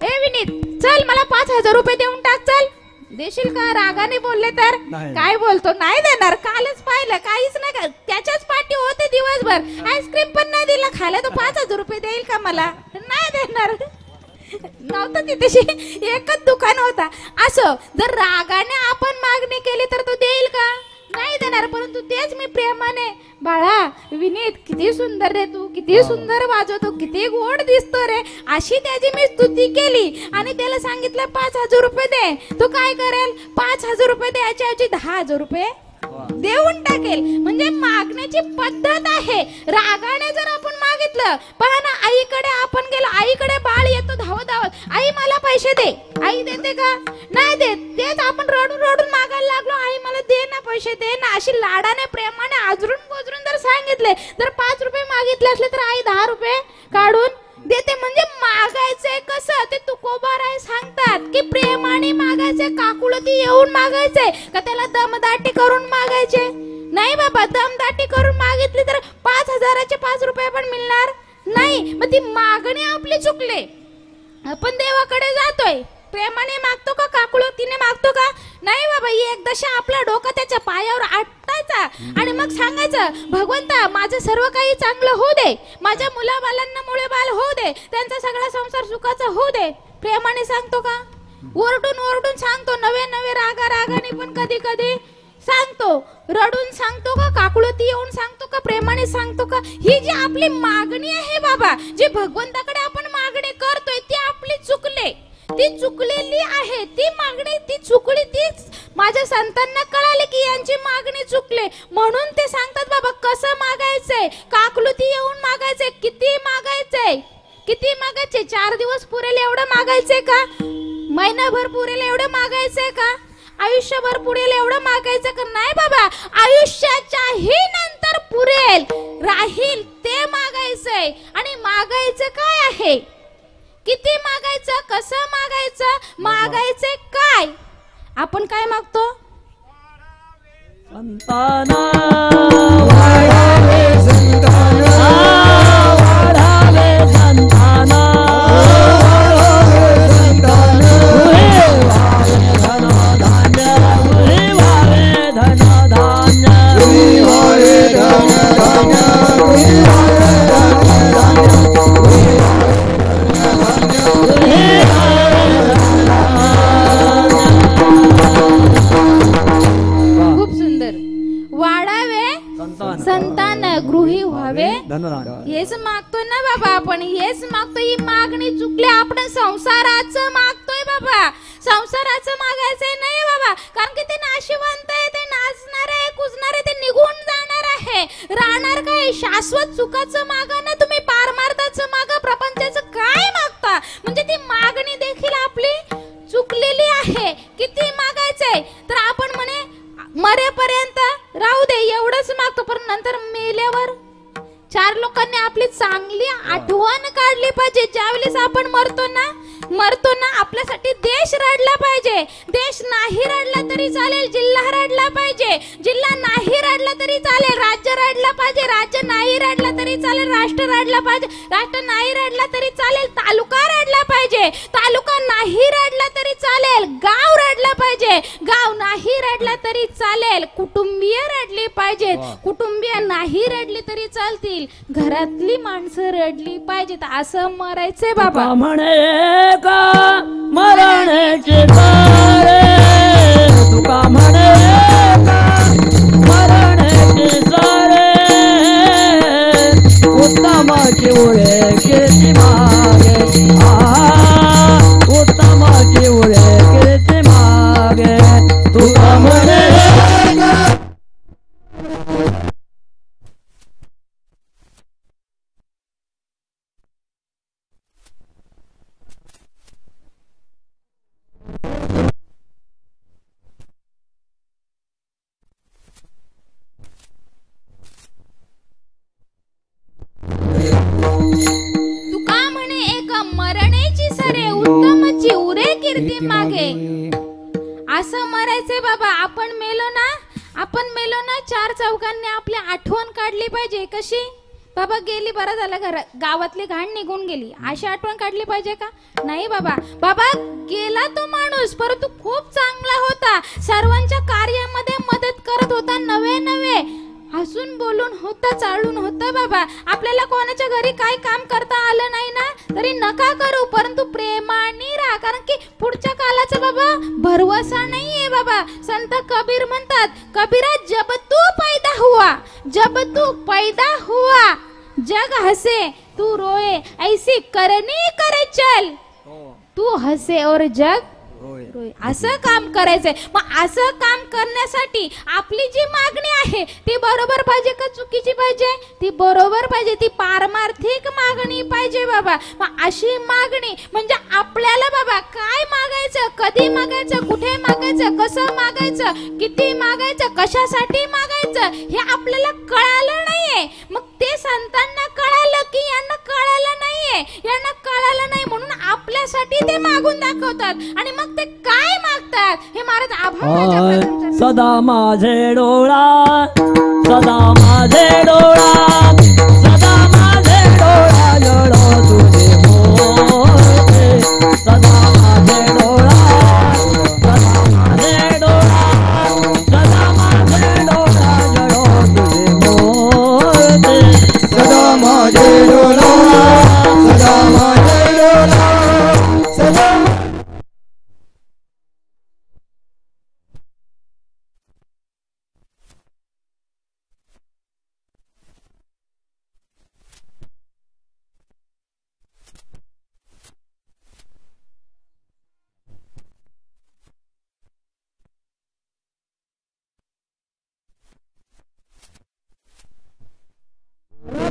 Speaker 1: ए विनीत चल मला 5,000 रुपये देऊन टाक, चल देशील का? रागाने बोलले तर काय बोलतो? नाही देणार. कालच पाहिलं काहीच नाही का, त्याच्याच पाठी होते दिवसभर, आईस्क्रीम पण नाही दिला खायला, तो 5,000 रुपये देईल का मला? नाही देणार. नव्हतं तिथे एकच दुकान होता. असं जर रागाने आपण मागणी केली तर तो देईल का? नाही देणार. परंतु तेच मी प्रेमाने, बाळा विनीत किती सुंदर रे तू, किती सुंदर वाजवतो, किती गोड दिसतो रे, अशी त्याची मी स्तुती केली आणि त्याला सांगितलं 5,000 रुपये दे. तो काय करेल? 5,000 रुपये द्यायच्या ऐवजी 10,000 रुपये देऊन टाकेल. म्हणजे मागण्याची पद्धत आहे. रागाने जर आपण मागितलं, पहा ना आईकडे आपण गेलो, आईकडे बाळ येतो धावत धावत, आई मला पैसे दे. आई देते का? नाही देत. तेच आपण रडून मागायला लागलो, आई मला दे ना पैसे दे ना. अशी लाडाने प्रेमाने आजरून गोजरून जर सांगितले, जर 5 रुपये मागितले असले तर आई 10 रुपये काढून देते. म्हणजे मागायचंय कसं ते तुकोबाराय सांगतात की प्रेमाने मागायचे, काकुळती येऊन मागायचे का त्याला दमदाटी करून मागायचे? नाही बाबा, दमदाटी करून मागितली तर 5,000चे 5 रुपये पण मिळणार नाही. मग ती मागणी आपली चुकले. आपण देवाकडे जातोय, प्रेमाने मागतो का काकुळतीने मागतो का? नाही बाबा, एकदाशा आपला डोका त्याच्या पायावर आटायचा आणि मग सांगायचं भगवंता माझं सर्व काही चांगलं होऊ दे, माझ्या मुलाबालांना मुळे बाल होऊ दे, त्यांचा सगळा संसार सुखाचा होऊ दे. प्रेमाने सांगतो का? ओरडून सांगतो, नवे रागाने पण कधी सांगतो. रडून सांगतो का? काकुळती येऊन सांगतो का? प्रेमाने सांगतो का? ही जी आपली मागणी आहे बाबा, जी भगवंताकडे आपण मागणी करतोय ती आपली ती चुकलेली आहे. ती मागणी ती चुकली. तीच माझ्या संतांना कळाले की यांची मागणी चुकले, म्हणून ते सांगतात बाबा कसं मागायचंय. काकुळती येऊन मागायचंय. किती मागायचे? 4 दिवस पुरेल एवढं मागायचंय का? महिनाभर पुरेल एवढं मागायचंय का? आयुष्यभर पुरेल एवढं मागायचं का नाही बाबा, आयुष्याच्याही नंतर पुरेल राहील ते मागायचंय. आणि मागायचं काय आहे, किती मागायचं, कसं मागायचं, मागायचे काय. आपण काय मागतो,
Speaker 2: संताना
Speaker 3: वाढावे संतान,
Speaker 2: वाढावे संताना,
Speaker 3: वाढावे संतान,
Speaker 2: पुरी व्हावे धनधान्य,
Speaker 3: पुरी व्हावे धनधान्य, पुरी व्हावे धनधान्य, पुरी व्हावे
Speaker 1: खूप सुंदर. वाढावे संतान, गृही व्हावे
Speaker 2: धनधान्य.
Speaker 1: हेच मागतोय ना बाबा आपण, हेच मागतोय. ही मागणी चुकली, आपण संसाराचं मागतोय बाबा, संसाराचं मागायचंय नाही बाबा. कारण की ते नाशिवंत आहे, ते नाचणार आहे, कुजणार आहे, ते निघून जाणार आहे. राहणार काय, शाश्वत सुखाचं मागा ना तुम्ही, पारमार्थाचं मागा, प्रपंचाचं काय मागता. म्हणजे ती मागणी देखील आपली चुकलेली आहे. किती मागायचंय तर आपण म्हणे मरेपर्यंत राहू दे एवढंच मागतो, पण नंतर मेल्यावर चार लोकांनी आपली चांगली आठवण काढली पाहिजे. ज्यावेळेस आपण मरतो ना आपल्यासाठी देश रडला पाहिजे. देश नाही रडला तरी चालेल, जिल्हा रडला पाहिजे. जिल्हा नाही रडला तरी चालेल, राज्य रडला पाहिजे. राज्य नाही रडला तरी चालेल, राष्ट्र रडला पाहिजे. राष्ट्र नाही रडला तरी चालेल, तालुका रडला पाहिजे. तालुका नाही रडला तरी चालेल, गाव रडला पाहिजे. गाव नाही रडला तरी चालेल, कुटुंबीय रडली पाहिजेत. कुटुंबीय नाही रडली तरी चालतील, घरातली माणसं रडली पाहिजेत. असं मरायचंय बाबा.
Speaker 2: म्हणे का मरण्याचे सारे, तुका म्हणे का मरण्याचे सारे, उत्तमाची उरे कीर्ती मागे, उत्तमाची उरे कीर्ती मागे, तुका म्हणे
Speaker 1: तुका म्हणे एक मरण्याची सरे, उत्तमची उरे कीर्ती मागे. असं मरायचंय बाबा. आपण मेलो ना चार चौकांनी आपली आठवण काढली पाहिजे. कशी बाबा, गेली बरं झालं, गावातली घाण निघून गेली, अशी आठवण काढली पाहिजे का नाही बाबा. बाबा गेला तो माणूस, परंतु खूप चांगला होता, सर्वांच्या कार्यामध्ये मदत करत होता, नवे हसून बोलून होतं, चालून होतं बाबा. आपल्याला कोणाच्या घरी काय काम करता आलं नाही ना तरी नका करू, परंतु प्रेमाने राहा. कारण की पुढच्या कालाचा बाबा भरवसा नाहीये बाबा. संत कबीर म्हणतात, कबीरा जब तू पैदा हुआ जग हसे तू रोए, ऐसी करनी करे चल, तू हसे और जग रोए. असं काम करायचंय. मग असं काम करण्यासाठी आपली जी मागणी आहे ती बरोबर पाहिजे का चुकीची पाहिजे, ती बरोबर पाहिजे, ती पारमार्थिक मागणी पाहिजे बाबा. मग अशी मागणी म्हणजे आपल्याला बाबा काय मागायचं, कधी मागायचं, कुठे मागायचं, कसं मागायचं, किती मागायचं, कशासाठी मागायचं हे आपल्याला कळालं नाहीये. मग ते संतांना कळालं की यांना कळालं नाहीये, यांना कळालं नाही म्हणून आपल्यासाठी ते मागून दाखवतात. आणि मग ते काय मागतात हे महाराज आभार.
Speaker 2: सदा माझे डोळा, सदा माझे डोळा, सदा माझे डोळा जळो तुझे मोरे, सदा माझे डोळा, सदा माझे डोळा, सदा माझे डोळा जळो तुझे मोरे,
Speaker 3: सदा माझे डोळा, सदा माझे डोळा, सदा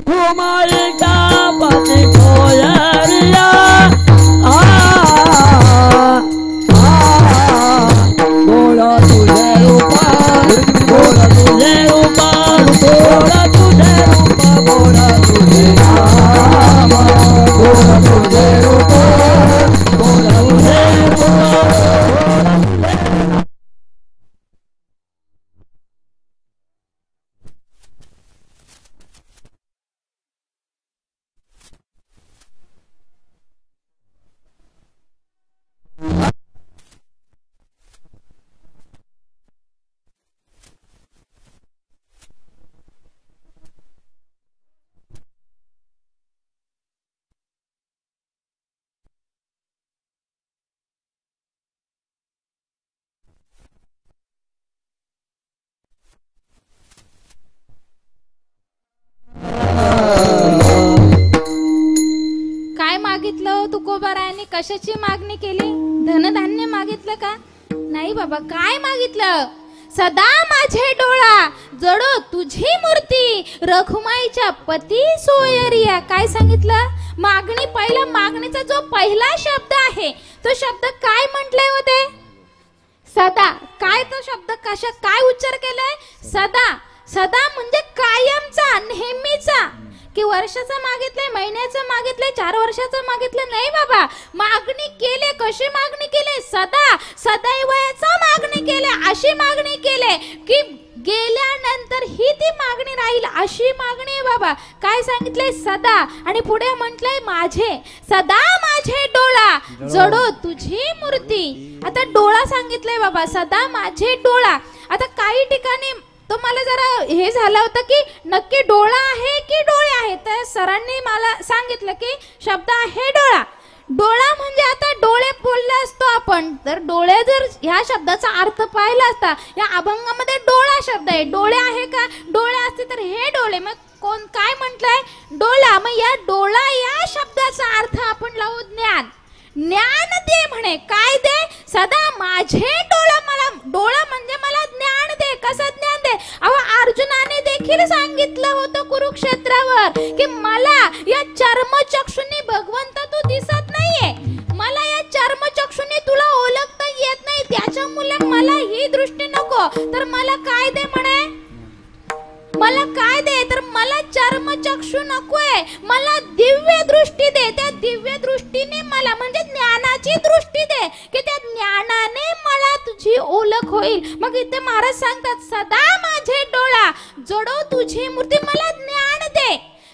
Speaker 2: कुमारिका पति कोयरिया, गोड़
Speaker 1: मागणी कशाची मागणी केली? धनधान्य मागितलं का? नाही बाबा, काय मागितलं? सदा माझे डोळा जडो तुझी मूर्ती रखुमाईच्या पती सोयरिया. काय सांगितलं? मागणी, पहिला मागणीचा जो पहिला शब्द आहे तो शब्द काय म्हटले होते? सदा. काय तो शब्द कशा काय उच्चार केलाय? सदा. सदा म्हणजे कायमचा, नेहमीचा. की वर्षाचं मागितलंय, महिन्याचं मागितलंय, 4 वर्षाचं मागितलं नाही बाबा. मागणी केले. कशी मागणी केली? सदा सदैवयाचा मागणी केले. अशी मागणी केले की गेल्यानंतर ही ती मागणी राहील, अशी मागणी आहे बाबा. काय सांगितलंय? सदा. आणि पुढे म्हटलंय माझे, सदा माझे डोळा जडो तुझी मूर्ती. आता डोळा सांगितलंय बाबा, सदा माझे डोळा. आता काही ठिकाणी तो मला जरा हे झालं होतं की नक्की डोळा आहे की डोळे आहे. तर सरांनी मला सांगितलं की शब्द आहे डोळा. डोळा म्हणजे आता डोळे बोलले असतो आपण, तर डोळे जर ह्या शब्दाचा अर्थ पाहिला असता, या अभंगामध्ये डोळा शब्द आहे. डोळे आहे का? डोळे असते तर हे डोळे. मग कोण काय म्हटलंय? डोळा. मग या डोळा या शब्दाचा अर्थ आपण लावू ज्ञान. ज्ञान दे म्हणे. काय दे? सदा माझे डोळा. मला डोळा म्हणजे मला ज्ञान दे. कसं ज्ञान दे? अहो, अर्जुनाने देखील सांगितलं होतं कुरुक्षेत्रावर की मला या चर्मचक्षुनी भगवंत तू दिसत नाहीये, मला या चर्मचक्षुनी तुला ओळखता येत नाही, त्याच्यामुळे मला ही दृष्टी नको. तर मला काय दे म्हणे? मला काय दे? तर मला चर्मचक्षु नकोय, मला दिव्य दृष्टी दे. त्या दिव्य दृष्टीने मला म्हणजे ज्ञानाची दृष्टी दे की त्या ज्ञानाने मला तुझी ओळख होईल. मग इथे महाराज सांगतात, सदा माझे डोळा जडो तुझी मूर्ती. मला ज्ञान दे,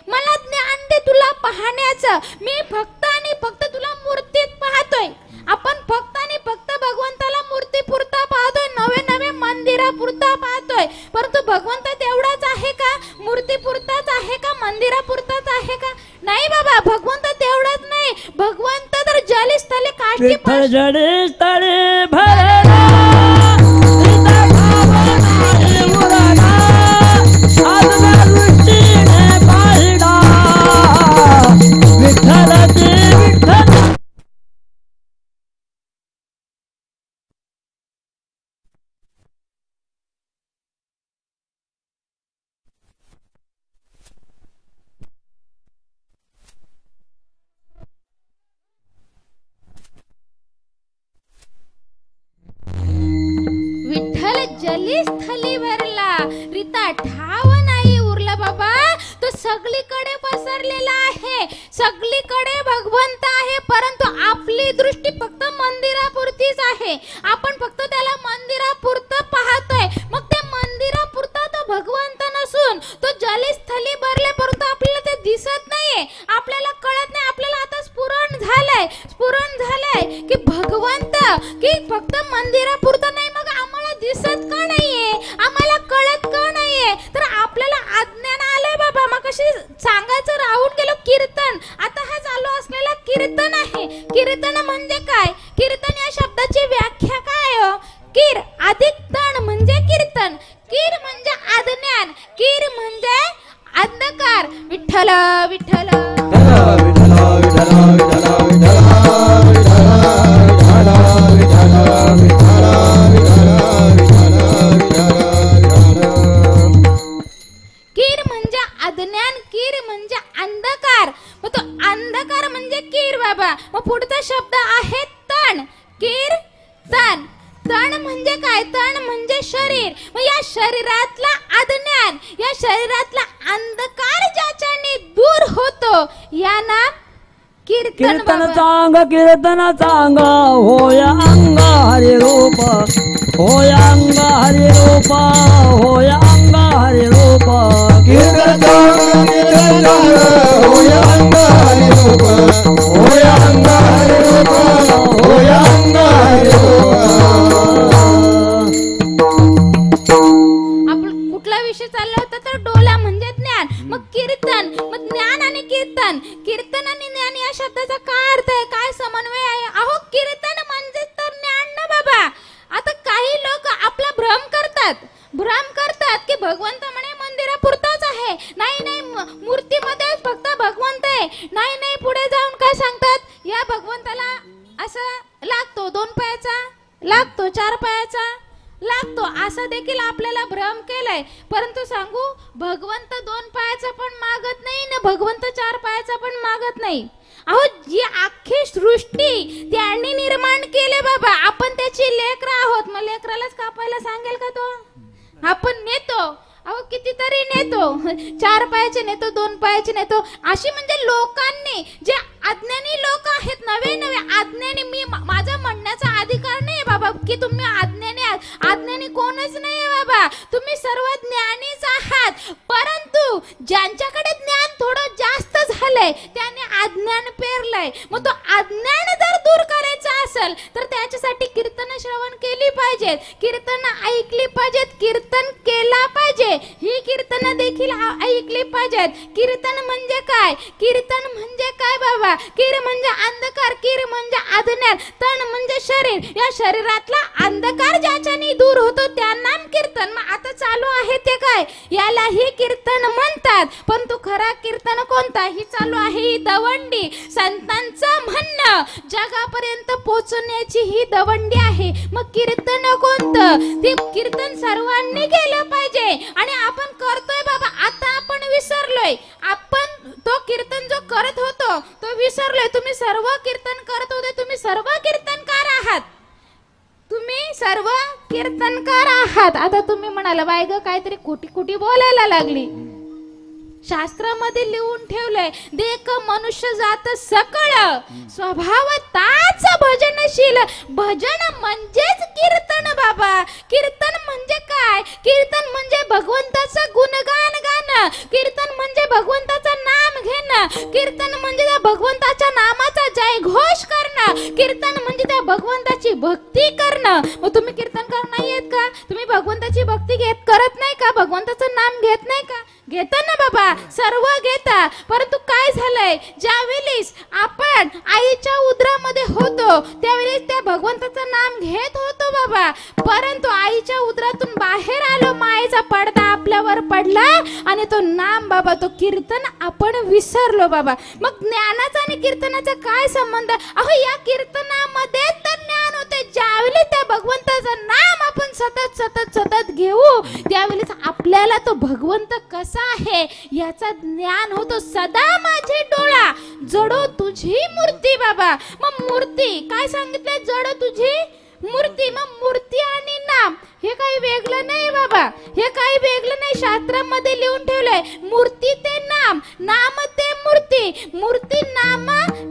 Speaker 1: मला ज्ञान दे तुला पाहण्याचं. मी फक्त आणि फक्त तुला मूर्तीत पाहतोय. आपण फक्त आणि फक्त भगवंताला मूर्ती पुरता पाहतोय, नवे नवे मंदिरा पुरता पाहतोय. परंतु भगवंत तेवढाच आहे का? मूर्ती पुरताच आहे का? मंदिरा पुरताच आहे का? नाही बाबा, भगवंत तेवढाच नाही. भगवंत तर जलस्थळे काठी
Speaker 2: विठ्ठल जलस्थळे भरला
Speaker 1: जलस्थली भरला, रीता ठाव नाही उरला बाबा. तो सगळीकडे पसरलेला आहे, सगळीकडे भगवंत आहे. परंतु आपली दृष्टी फक्त मंदिरापुरतीच आहे. आपण फक्त त्याला मंदिरापुरतं पाहतोय. मग त्या मंदिरापुरता तो भगवंत नसून तो जलस्थली भरले, परंतु आपल्याला ते दिसत नाहीये, आपल्याला कळत नाही. आपल्याला आता स्फुरण झालंय की भगवंत की फक्त मंदिरापुरता नाही. मग आम्हाला दिसत का नाहीये? आम्हाला कळत का नाहीये? तर आपल्याला अज्ञान आलंय बाबा. मग कशी सांगायचं राहून गेलो कीर्तन. आता हा चालू असलेला कीर्तन आहे. कीर्तन म्हणजे काय? कीर्तन या शब्दाची व्याख्या काय हो? कीर अधिक तण म्हणजे कीर्तन. कीर म्हणजे अज्ञान, कीर म्हणजे अंधकार. विठ्ठल विठ्ठल कीर म्हणजे अज्ञान, कीर म्हणजे अंधकार. मग तो अंधकार म्हणजे कीर बाबा. मग पुढचा शब्द आहे तण. कीर तण. तण म्हणजे काय? तण म्हणजे शरीर. मग या शरीरातला अज्ञान, या शरीरातला अंधकार ज्याच्याने दूर होतो या नाम कीर्तन.
Speaker 2: कीर्तन चांग, कीर्तन चांग, होय अंग हरि रूप, होय अंग हरि रूप, होय अंग हरि रूप.
Speaker 3: कीर्तन चांग, कीर्तन चांग, होय अंग हरि रूप, होय अंग हरि रूप, होय अंग हरि रूप.
Speaker 1: आपण कुठला विषय चालला होता? तर डोला म्हणजे ज्ञान. मग कीर्तन, मग ज्ञान आणि कीर्तन. कीर्तन आणि ज्ञान या शब्दाचा काय अर्थ आहे? काय समन्वय आहे? अहो, कीर्तन म्हणजे तर ज्ञान ना बाबा. आता काही लोक आपला भ्रम करतात की भगवंत म्हणे मंदिरापुरताच आहे. नाही मूर्तीमध्ये फक्त भगवंत आहे. नाही पुढे जाऊन काय सांगतात? या भगवंताला असं लागतो 2 पायाचा, लागतो 4 पायाचा, लागतो, असा देखील आपल्याला भ्रम केलाय. परंतु सांगू, भगवंत 2 पायाचा पण मागत नाही ना, भगवंत 4 पायाचा पण मागत नाही. अहो, जी अख्खी सृष्टी त्यांनी निर्माण केले बाबा, आपण त्याची लेकरं आहोत. मग लेकरालाच कापायला सांगेल का तो? आपण नेतो, अहो कितीतरी नेतो, 4 पायाचे नेतो, 2 पायाचे नेतो. अशी म्हणजे लोकांनी, जे अज्ञानी लोक आहेत, नवे नवे अज्ञानी, मी माझा म्हणण्याचा अधिकार नाही बाबा की तुम्ही अज्ञानी आहात. अज्ञानी कोणच नाही बाबा, तुम्ही सर्व ज्ञानीच आहात. परंतु ज्यांच्याकडे ज्ञान थोडं जास्त झालंय त्याने अज्ञान पेरलंय. मग तो अज्ञान जर दूर करायचा असेल तर त्याच्यासाठी कीर्तन श्रवण केली पाहिजेत, कीर्तन ऐकली पाहिजेत, कीर्तन केला पाहिजे, ही कीर्तन देखील ऐकली पाहिजेत. कीर्तन म्हणजे काय? कीर्तन म्हणजे काय बाबा? कीर म्हणजे अंधकार, कीर म्हणजे अज्ञान, तन म्हणजे शरीर. या शरीरातला अंधकार ज्याच्याने दूर होतो त्या नाम कीर्तन. मग आता चालू आहे ते काय? यालाही कीर्तन म्हणतात. पण तो खरा कीर्तन कोणता? ही चालू आहे ही दवंडी. संतांचं म्हणणं जगापर्यंत पोहोचण्याची ही दवंडी आहे. मग कीर्तन कोणतं? ते कीर्तन सर्वांनी केलं पाहिजे. आणि आपण करतोय बाबा, आता आपण विसरलोय. आपण तो कीर्तन जो करत होतो तो विसरलोय. तुम्ही सर्व कीर्तन करत होते, तुम्ही सर्व कीर्तनकार आहात, तुम्ही सर्व कीर्तनकार आहात. आता तुम्ही म्हणाला बाय ग काहीतरी कुटी कुटी बोलायला लागली. शास्त्रामध्ये लिहून ठेवलंय, देख मनुष्य जात सकळ स्वभाव ताच भजनशील. भजन म्हणजेच कीर्तन बाबा. कीर्तन म्हणजे काय? कीर्तन म्हणजे भगवंताचं गुणगान गाणं, कीर्तन म्हणजे भगवंताचं नाम घेणं, कीर्तन म्हणजे त्या भगवंताच्या नामाचा जयघोष करणं, कीर्तन म्हणजे त्या भगवंताची भक्ती करणं. मग तुम्ही कीर्तनकार नाही आहेत का? तुम्ही भगवंताची भक्ती करत नाही का? भगवंताचं नाम घेत नाही का? घेता ना बाबा, सर्व घेता. परंतु काय झालंय, ज्यावेळेस आपण आईच्या उदरामध्ये होतो त्यावेळेस त्या भगवंताचं नाम घेत होतो बाबा. परंतु आईच्या उदरातून बाहेर आलो, मायेचा पडदा आपल्यावर पडला आणि तो नाम बाबा, तो कीर्तन आपण विसरलो बाबा. मग ज्ञानाचा आणि कीर्तनाचा काय संबंध? अहो, या कीर्तनामध्ये तर ज्ञान होते. ज्यावेळेस त्या भगवंताचं नाम आपण सतत सतत सतत घेऊ त्यावेळेस आपल्याला तो भगवंत कसा आहे याचा ज्ञान होतो. सदा माझे डोळा जडो तुझी मूर्ती बाबा. मग मूर्ती काय सांगितलं? जडो तुझी मूर्ती. मग मूर्ती आणि नाम हे काही वेगळं नाही बाबा, हे काही वेगळं नाही. शास्त्रामध्ये लिहून ठेवलंय, मूर्ती ते नाम, नाम ते मूर्ती. मूर्ती नाम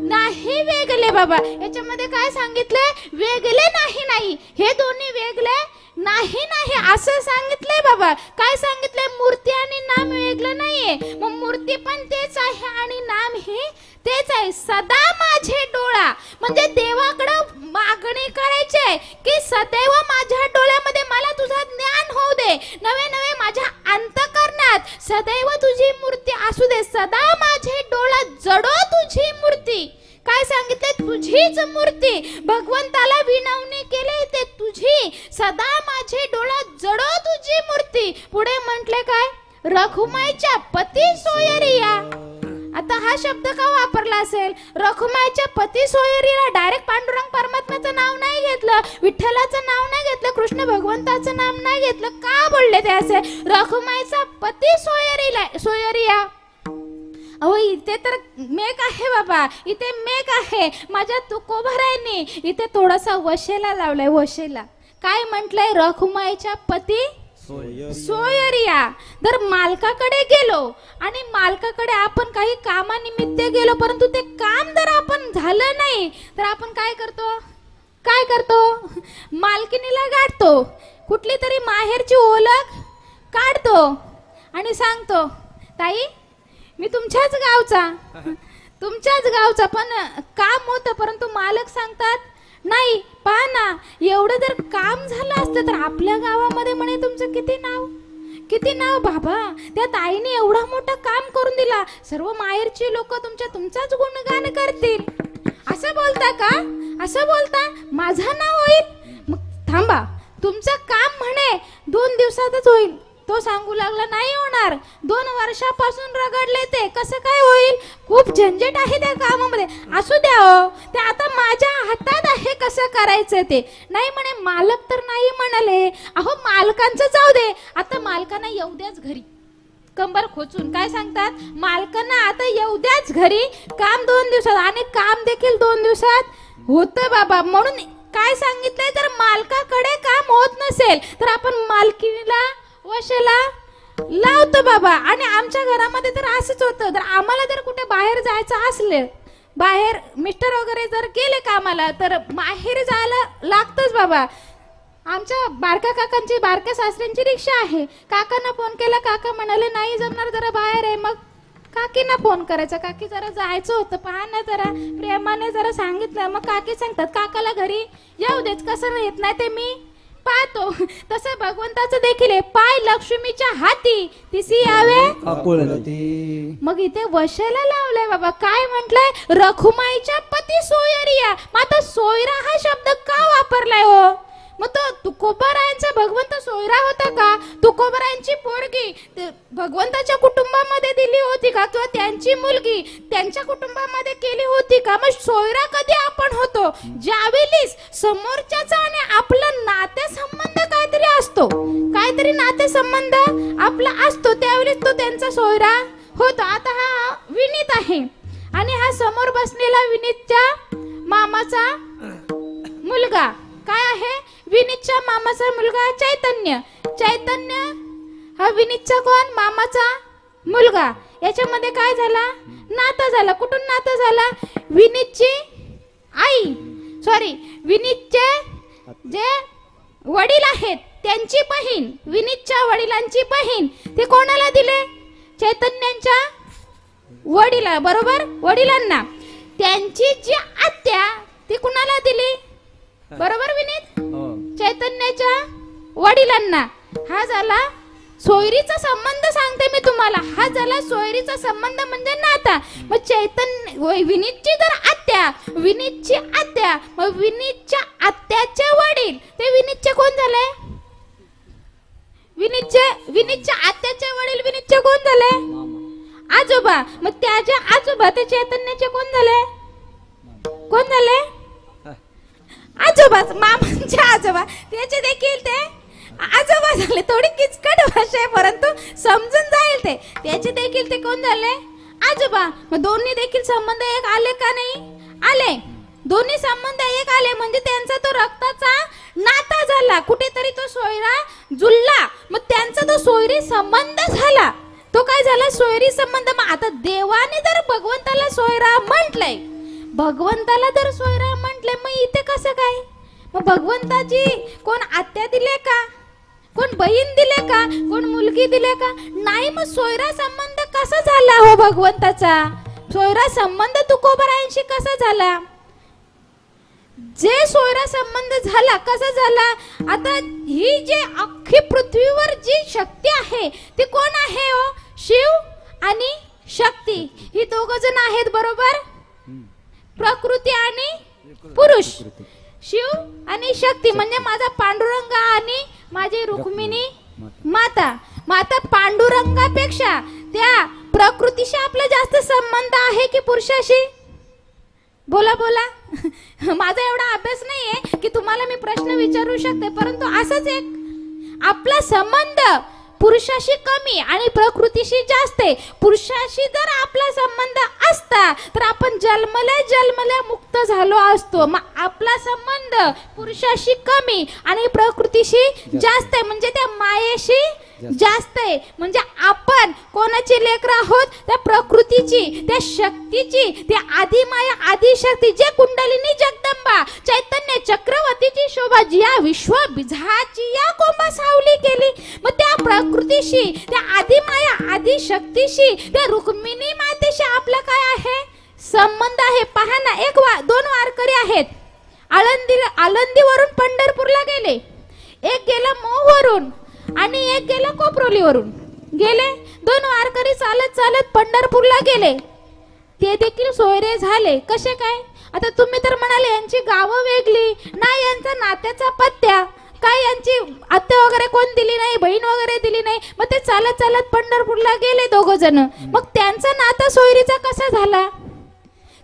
Speaker 1: नाही वेगळे बाबा. याच्यामध्ये काय सांगितलंय? वेगळे नाही, हे दोन्ही वेगळे नाही असं सांगितलंय बाबा. काय सांगितलंय? मूर्ती आणि नाम वेगळं नाहीये. मग मूर्ती पण तेच आहे आणि नाम हे तेच आहे. सदा माझे डोळा म्हणजे देवाकडं मागणी करायची की सदैव माझ्या डोळ्यामध्ये मला तुझं ज्ञान होऊ दे, नवे नवे माझ्या अंतःकरणात सदैव तुझी मूर्ती असू दे. सदा माझे डोळा जडो तुझी मूर्ती. काय सांगितले? तुझीच मूर्ती. भगवंताला विनवणी केले ते तुझी. सदा माझे डोळा जडो तुझी मूर्ती. पुढे म्हटले काय? रखुमाईच्या पती सोयरिया. आता हा शब्द का वापरला असेल? रखुमाईच्या पती सोयरीला डायरेक्ट पांडुरंग परमात्म्याचं नाव नाही घेतलं, विठ्ठलाचं नाव नाही घेतलं, कृष्ण भगवंताचं नाम नाही घेतलं. का बोलले ते असे? रखुमाईचा पती सोयरिया. अहो, इथे तर मेघ आहे बाबा, इथे मेघ आहे. माझ्या तुकोभरायनी इथे थोडासा वशेला लावलाय, वशेला. काय म्हटलंय? रखुमाईच्या पती सोयरिया. जर मालकाकडे गेलो आणि मालकाकडे आपण काही कामानिमित्त गेलो परंतु ते काम जर आपण झालं नाही तर आपण काय करतो? मालकिनीला गाठतो, कुठली तरी माहेरची ओळख काढतो आणि सांगतो, ताई मी तुमच्याच गावचा पण काम होतं. परंतु मालक सांगतात नाही, पहा ना, एवढं जर काम झालं असतं तर आपल्या गावामध्ये म्हणे तुमचं किती नाव बाबा. त्या ताईने एवढा मोठा काम करून दिला, सर्व माहेरची लोक तुमचाच गुणगान करतील. असं बोलता का? असं बोलता? माझं नाव होईल? मग थांबा, तुमचं काम म्हणे 2 दिवसातच होईल. तो सांगू लागला नाही होणार, 2 वर्षापासून रगडले ते, कसं काय होईल, खूप झंझट आहे त्या कामामध्ये. असू द्या हो, ते आता माझ्या हातात आहे कसं करायचं ते. नाही म्हणे, मालक तर नाही म्हणाले. अहो मालकांचं जाऊ दे, आता मालकांना येऊ द्याच घरी, कंबर खोचून. काय सांगतात, मालकांना आता येऊ द्याच घरी, काम 2 दिवसात, आणि काम देखील 2 दिवसात होतं बाबा. म्हणून काय सांगितलंय, तर मालकाकडे काम होत नसेल तर आपण मालकीला वशाला लावतो बाबा. आणि आमच्या घरामध्ये तर असंच होतं, तर आम्हाला जर कुठे बाहेर जायचं असले, बाहेर मिस्टर वगैरे जर गेले कामाला, तर बाहेर जायला लागतंच बाबा. आमच्या बारक्या काकांची, बारक्या सासऱ्यांची रिक्षा आहे. काकांना फोन केला, काका म्हणाले नाही जमणार, जरा बाहेर आहे. मग काकींना फोन करायचा, काकी जरा जायचं होतं, पहा ना, जरा प्रेमाने जरा सांगितलं. मग काकी सांगतात काकाला घरी येऊ देच, कसं येत नाही ते मी पाहतो. तसं भगवंताचं देखील आहे, पाय लक्ष्मीच्या हाती तिसी यावे. मग इथे वशाला लावलंय बाबा. काय म्हटलंय, रखुमाईच्या पती सोयरिया. मग आता सोयरा हा शब्द का वापरलाय हो? मग तो तुकोबारायांचा भगवंत सोयरा होता का? तुकोबारायांची पोरगी भगवंताच्या कुटुंबामध्ये दिली होती का? किंवा त्यांची मुलगी त्यांच्या कुटुंबामध्ये केली होती का? मग सोयरा कधी आपण होतो, ज्यावेळेस समोरच्याचा आणि आपला नातेसंबंध काहीतरी असतो, काहीतरी नातेसंबंध आपला असतो, त्यावेळेस तो त्यांचा सोयरा होतो. आता हा विनीत आहे आणि हा समोर बसलेला विनीतच्या मामाचा मुलगा काय आहे, विनीतच्या मामाचा मुलगा चैतन्य. चैतन्य हा विनीतचा कोण, मामाचा मुलगा. याच्यामध्ये काय झाला, नातं झाला. कुठून नातं झाला, विनीतची आई, सॉरी विनीतचे जे वडील आहेत त्यांची बहीण, विनीतच्या वडिलांची बहीण, ते कोणाला दिले, चैतन्यांच्या वडिला, बरोबर, वडिलांना. त्यांची जी आत्या ती कुणाला दिली, बरोबर, विनीत, चैतन्याच्या वडिलांना. हा झाला सोयरीचा संबंध. सांगते मी तुम्हाला, हा झाला सोयरीचा संबंध म्हणजे नाता. मग चैतन्य विनीतची जर आत्या, विनीतची आत्या, मग विनीतच्या आत्याचे वडील, ते विनीतचे कोण झाले, विनीतच्या आत्याचे वडील विनीतचे कोण झाले, आजोबा. मग त्याचे आजोबा ते चैतन्याचे कोण झाले, कोण झाले, आजोबा, मामांचे आजोबा, त्याचे देखील ते आजोबा झाले. थोडी किचकट भाषा आहे परंतु समजून जाईल ते. त्याचे देखील ते कोण झाले, आजोबा. मग दोन्ही देखील संबंध एक आले का नाही, आले. दोन्ही संबंध एक आले म्हणजे त्यांचा तो रक्ताचा नाता झाला, कुठेतरी तो सोयरा जुळला. मग त्यांचा तो सोयरी संबंध झाला, तो काय झाला, सोयरी संबंध. मग आता देवाने जर भगवंताला सोयरा म्हटलंय, भगवंताला जर सोयरा म्हटले, मग इथे कसं काय, मग भगवंताची कोण आत्या दिले का, कोण बहीण दिले का, कोण मुलगी दिले का, नाही. मग सोयरा संबंध कसा झाला हो भगवंताचा, सोयरा संबंध तुकोबारायांशी कसा झाला, जे सोयरा संबंध झाला कसा झाला. आता ही जे अख्खी पृथ्वीवर जी शक्ती आहे ती कोण आहे हो, शिव आणि शक्ती, ही दोघ जण आहेत, बरोबर, प्रकृती आणि पुरुष, शिव आणि शक्ती. म्हणजे माझा पांडुरंग आणि माझी रुक्मिणी माता. माता पांडुरंगापेक्षा त्या प्रकृतीशी आपला जास्त संबंध आहे की पुरुषाशी, बोला बोला. माझा एवढा अभ्यास नाहीये की तुम्हाला मी प्रश्न विचारू शकते, परंतु असंच एक आपला संबंध पुरुषाशी कमी आणि प्रकृतीशी जास्त आहे. पुरुषाशी जर आपला संबंध असता तर आपण जन्मल्या मुक्त झालो असतो. मग आपला संबंध पुरुषाशी कमी आणि प्रकृतीशी जास्त आहे, म्हणजे त्या मायेशी जास्त आहे. म्हणजे आपण कोणाची लेकर आहोत, त्या प्रकृतीची, त्या शक्तीची, त्या आदी माया आदी शक्ती, जे कुंडलिनी जगदंबा चैतन्य चक्रवर्तीची शोभा, जिया विश्व बिझाची या कोंबा सावली केली. मग त्या प्रकृतीशी, त्या आदी माया आदी शक्तीशी, त्या रुक्मिणी मातेशी आपला काय आहे, संबंध आहे. पहा ना, दोन वारकरी आहेत, आळंदीवरून पंढरपूरला गेले. एक गेला मोहवरून आणि एक गेला कोपरोलीवरून गेले. 2 वारकरी चालत चालत पंढरपूरला गेले. ते देखील सोयरे झाले. कसे काय, आता तुम्ही तर म्हणाले यांची गावं वेगळी, नाही यांचा नात्याचा पत्त्या काय यांची आत्या वगैरे कोण दिली नाही, बहीण वगैरे दिली नाही. मग ते चालत चालत पंढरपूरला गेले दोघ जण. मग त्यांचा नाता सोयरीचा कसा झाला?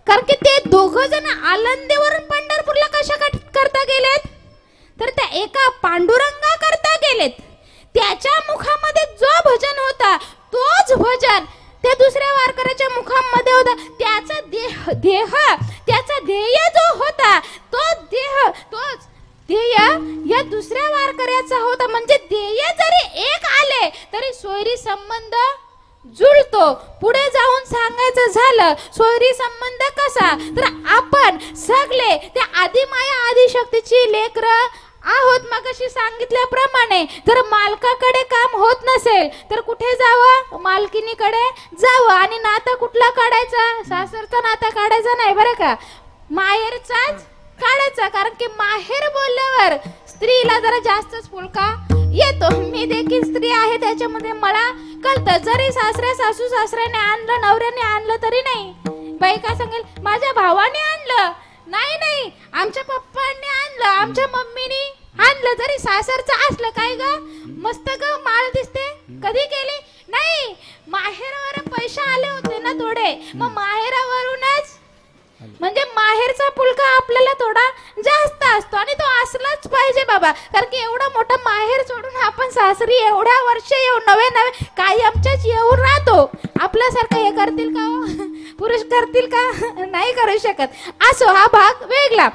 Speaker 1: कारण की ते दोघ जण आळंदीवरून पंढरपूरला कशा करता गेलेत? तर त्या एका पांडुरंगा करता गेलेत. त्याच्या मुखामध्ये जो भजन होता तोच भजन त्या दुसऱ्या वारकऱ्याच्या मुखामध्ये होता. त्याचा देह त्याचा ध्येय जो होता तो देह तोच ध्येय या दुसऱ्या वारकऱ्याचा होता. म्हणजे ध्येय जरी एक आले तरी सोयरी संबंध जुळतो. पुढे जाऊन सांगायचं झालं सोयरी संबंध कसा, तर आपण सगळे त्या आदिमाया आदिशक्तीची लेकरं आहोत. मगाशी सांगितल्याप्रमाणे जर मालकाकडे काम होत नसेल तर कुठे जावं? मालकिनीकडे जावं. आणि नाता कुठला काढायचा? सासरचा नाता काढायचा नाही बरं का, माहेरचाच काढायचा. कारण की माहेर बोलल्यावर स्त्रीला जरा जास्तच फुलका येतो. मी देखील स्त्री आहे, त्याच्यामध्ये मला कळतं. जरी सासू सासऱ्याने आणलं, नवऱ्याने आणलं तरी नाही. बाई काय सांगेल, माझ्या भावाने आणलं, नाही आमच्या पप्पांनी आणलं, आमच्या मम्मीनी आणलं. जरी सासरचं असलं, काय ग मस्त ग माल दिसते, कधी केली? नाही, माहेरावर पैसे आले होते ना थोडे, मग माहेरावरूनच. म्हणजे माहेरचा पुलका आपल्याला थोडा जास्त असतो आणि तो असलाच पाहिजे बाबा. कारण की एवढा मोठा माहेर सोडून आपण सासरी एवढ्या वर्ष येऊन नवे काही आमच्याच येऊन राहतो. आपल्यासारखं हे करतील का? पुरुष करतील का? नाही करू शकत. असो, हा भाग वेगळा.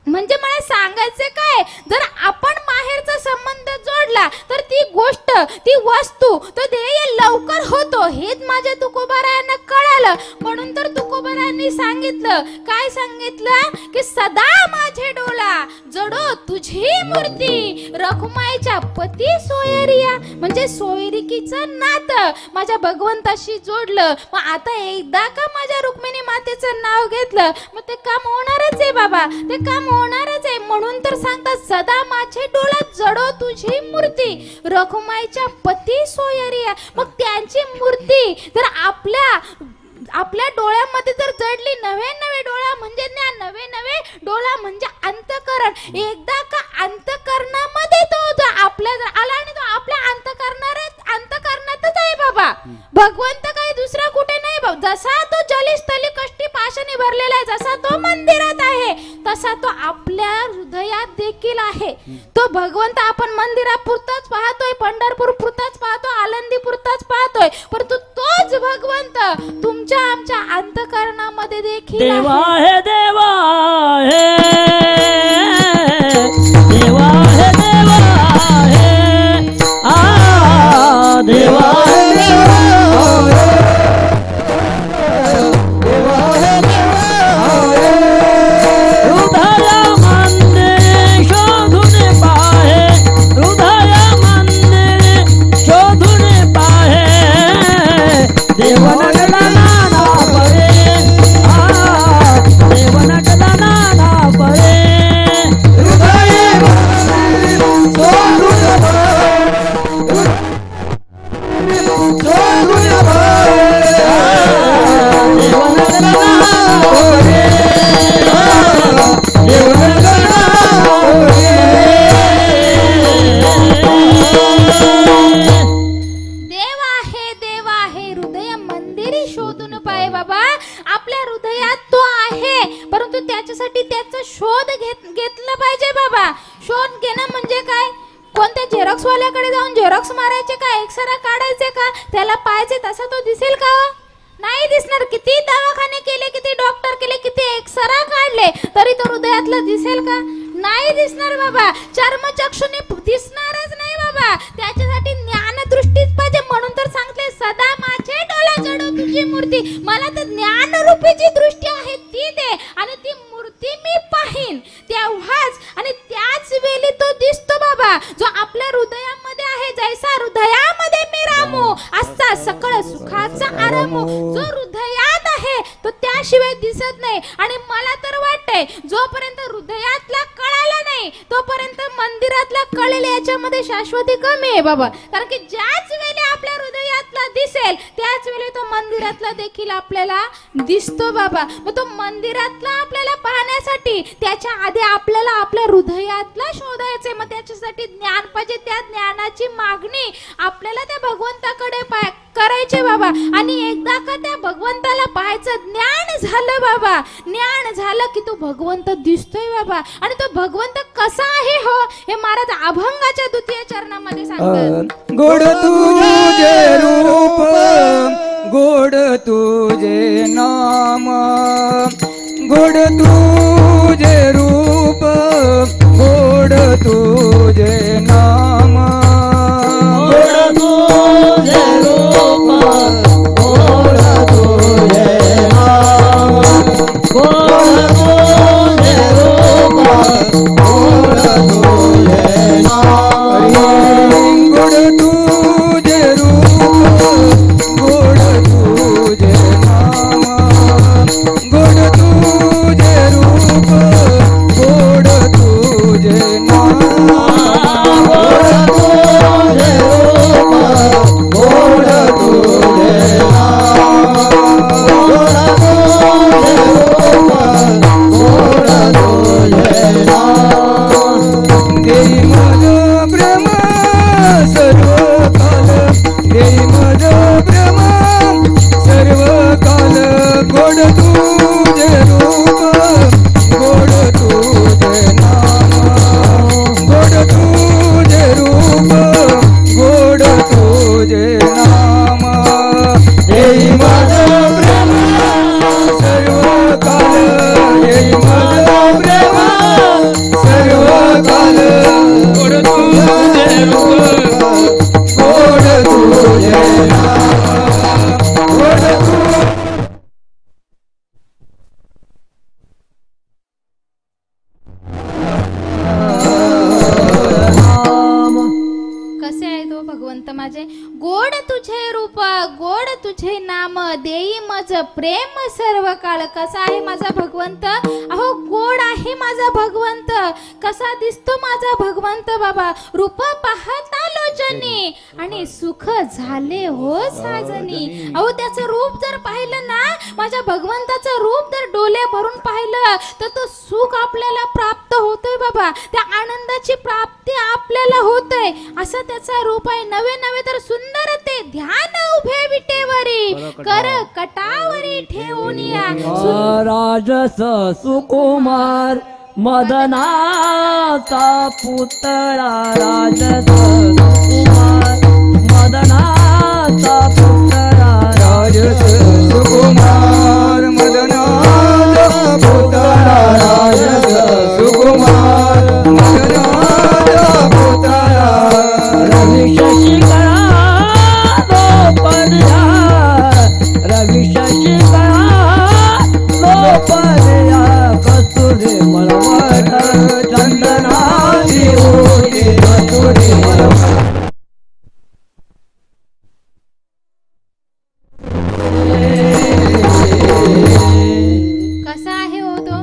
Speaker 1: म्हणजे मला सांगायचे काय, जर आपण माहेरचा संबंध जोडला तर ती गोष्ट, ती वस्तू, तो ध्येय लवकर होतो. हेच माझ्या तुकोबारायांना कळालं. म्हणून तर तुकोबारायांनी सांगितलं, काय सांगितलं, की सदा माझे डोला जडो तुझी मूर्ती, रखुमाईच्या पती सोयरिया. म्हणजे सोयरिकीचं नातं माझ्या भगवंताशी जोडलं. मग आता एकदा का माझ्या रुक्मिणी मातेचं नाव घेतलं, मग ते काम होणारच आहे बाबा, ते काम होणारच आहे. म्हणून तर सांगतात, सदा माझे डोळा जडो तुझी मूर्ती, रखुमाईच्या पती सोयरिया. मग त्यांची मूर्ती जर आपल्या डोळ्यामध्ये जर जडली, नवे डोळा म्हणजे ज्ञान, नवे डोळा म्हणजे अंतकरण. एकदा का अंतकरणामध्ये तो जर आपल्या जर आला आणि तो आपल्या अंतकरणातच आहे बाबा. भगवंत काही दुसरा कुठे नाही बाबा. जसा तो जलिस्थली कष्टी पाशाने भरलेला आहे, जसा तो मंदिरात आहे, तसा तो आपल्या हृदयात देखील आहे. तो भगवंत आपण मंदिरापुरताच पाहतोय, पंढरपूर पुरताच पाहतो, आळंदी पुरताच पाहतोय, परंतु तोच भगवंत तुमच्या आमच्या अंतकरणामध्ये देखील
Speaker 2: देवा हे देवा हे देवा हे देवा हे देवा
Speaker 1: झेरॉक्सवाल्याकडे जाऊन झेरॉक्स मारायचे का, एक्सरा काढायचे का, त्याला पाहायचे तसा तो दिसेल का? नाही दिसणार. किती दवाखाने केले, किती डॉक्टर केले, किती एक्सरा काढले, तरी तो हृदयातला दिसेल का? नाही दिसणार बाबा. चर्मचक्षुने दिसणारच नाही बाबा. त्याच्यासाठी ज्ञानदृष्टीच पाहिजे. म्हणून तर सांगते, सदा माझे डोळा जडो तुझी मूर्ती. मला तर ज्ञानरूपी जी दृष्टी आहे ती दे, आणि ती मूर्ती मी पाहीन तेव्हाच, आणि त्याच वेळी तो दिसतो बाबा, जो आपल्या हृदयामध्ये आहे. जैसा हृदयामध्ये मी रामो, असा सकळ सुखाचा आरामो. जो हृदयात आहे तो त्याशिवाय दिसत नाही. आणि मला तर वाटतंय जोपर्यंत हृदयातला कळाला नाही तोपर्यंत मंदिरातला कळेल याच्यामध्ये शाश्वती कमी आहे बाबा. कारण की ज्याच वेळी आपल्या हृदयातला दिसेल त्याच वेळी तो मंदिरातला देखील आपल्याला दिसतो बाबा. मग तो मंदिरातला आपल्याला पाहण्यासाठी त्याच्या आधी आपल्याला आपल्या हृदयातला शोधायचंय. मग त्याच्यासाठी ज्ञान पाहिजे. त्या ज्ञानाची मागणी आपल्याला त्या भगवंताकडे करायचे बाबा. आणि एकदा का त्या भगवंताला पाहायचं ज्ञान झालं बाबा, ज्ञान झालं की तो भगवंत दिसतोय बाबा. आणि तो भगवंत कसा आहे हो हे महाराज अभंगाच्या द्वितीय चरणामध्ये सांगतात.
Speaker 3: गोड तुझे रूप गोड तुझे नाम, गोड तुझे रूप गोड तुझे नाम, गोड तुझे रूप गोड तुझे नाम, गोड तुझे रूप गोड तुझे नाम, गोड तुझे रूप गोड तुझे नाम, गोड तुझे रूप गोड तुझे नाम, गोड तुझे रूप गोड तुझे नाम, गोड तुझे रूप गोड तुझे नाम. देई मज ब्रह्म सर्व काल, देई मज ब्रह्म सर्व काल, गोड तुझे रूप गोड तुझे नाम, गोड तुझे रूप गोड तुझे नाम. देई मज ब्रह्म सर्व काल, देई मज ब्रह्म सर्व काल, गोड तुझे रूप गोड तुझे नाम, गोड तुझे.
Speaker 1: कसे आहे तो भगवंत माझे. गोड तुझे रूप गोड तुझे नाम, देई मज प्रेम सर्व काळ. कसा आहे माझा भगवंत. अहो गोड आहे माझा भगवंत. कसा दिसतो माझा भगवंत बाबा. रूप पाहता लोचनी आणि सुख झाले हो साजनी. अहो त्याचं रूप जर पाहिलं ना, माझ्या भगवंताचं रूप जर डोले भरून पाहिलं तर तो सुख आपल्याला प्राप्त होतोय बाबा. त्या आनंदाची प्राप्ती आपल्याला होतय. असं त्याचा रूप आहे. नवे नवे तर सुंदर ते ध्यान उभे विटेवरी, कर कटावरी ठेवून या.
Speaker 2: राजस सुकुमार मदनाचा पुतळा, राजस सुकुमार मदनाचा पुतळा,
Speaker 3: राजस सुकुमार मदनाचा पुतळा, राजस सुकुमार मदनाचा पुतळा,
Speaker 2: रवी शशिकळा लोपल्या, रवी शशिकळा लोपल्या, कस्तुरी मळवट चंदनाची ओढी, कस्तुरी मळवट.
Speaker 1: कसा आहे हो तो.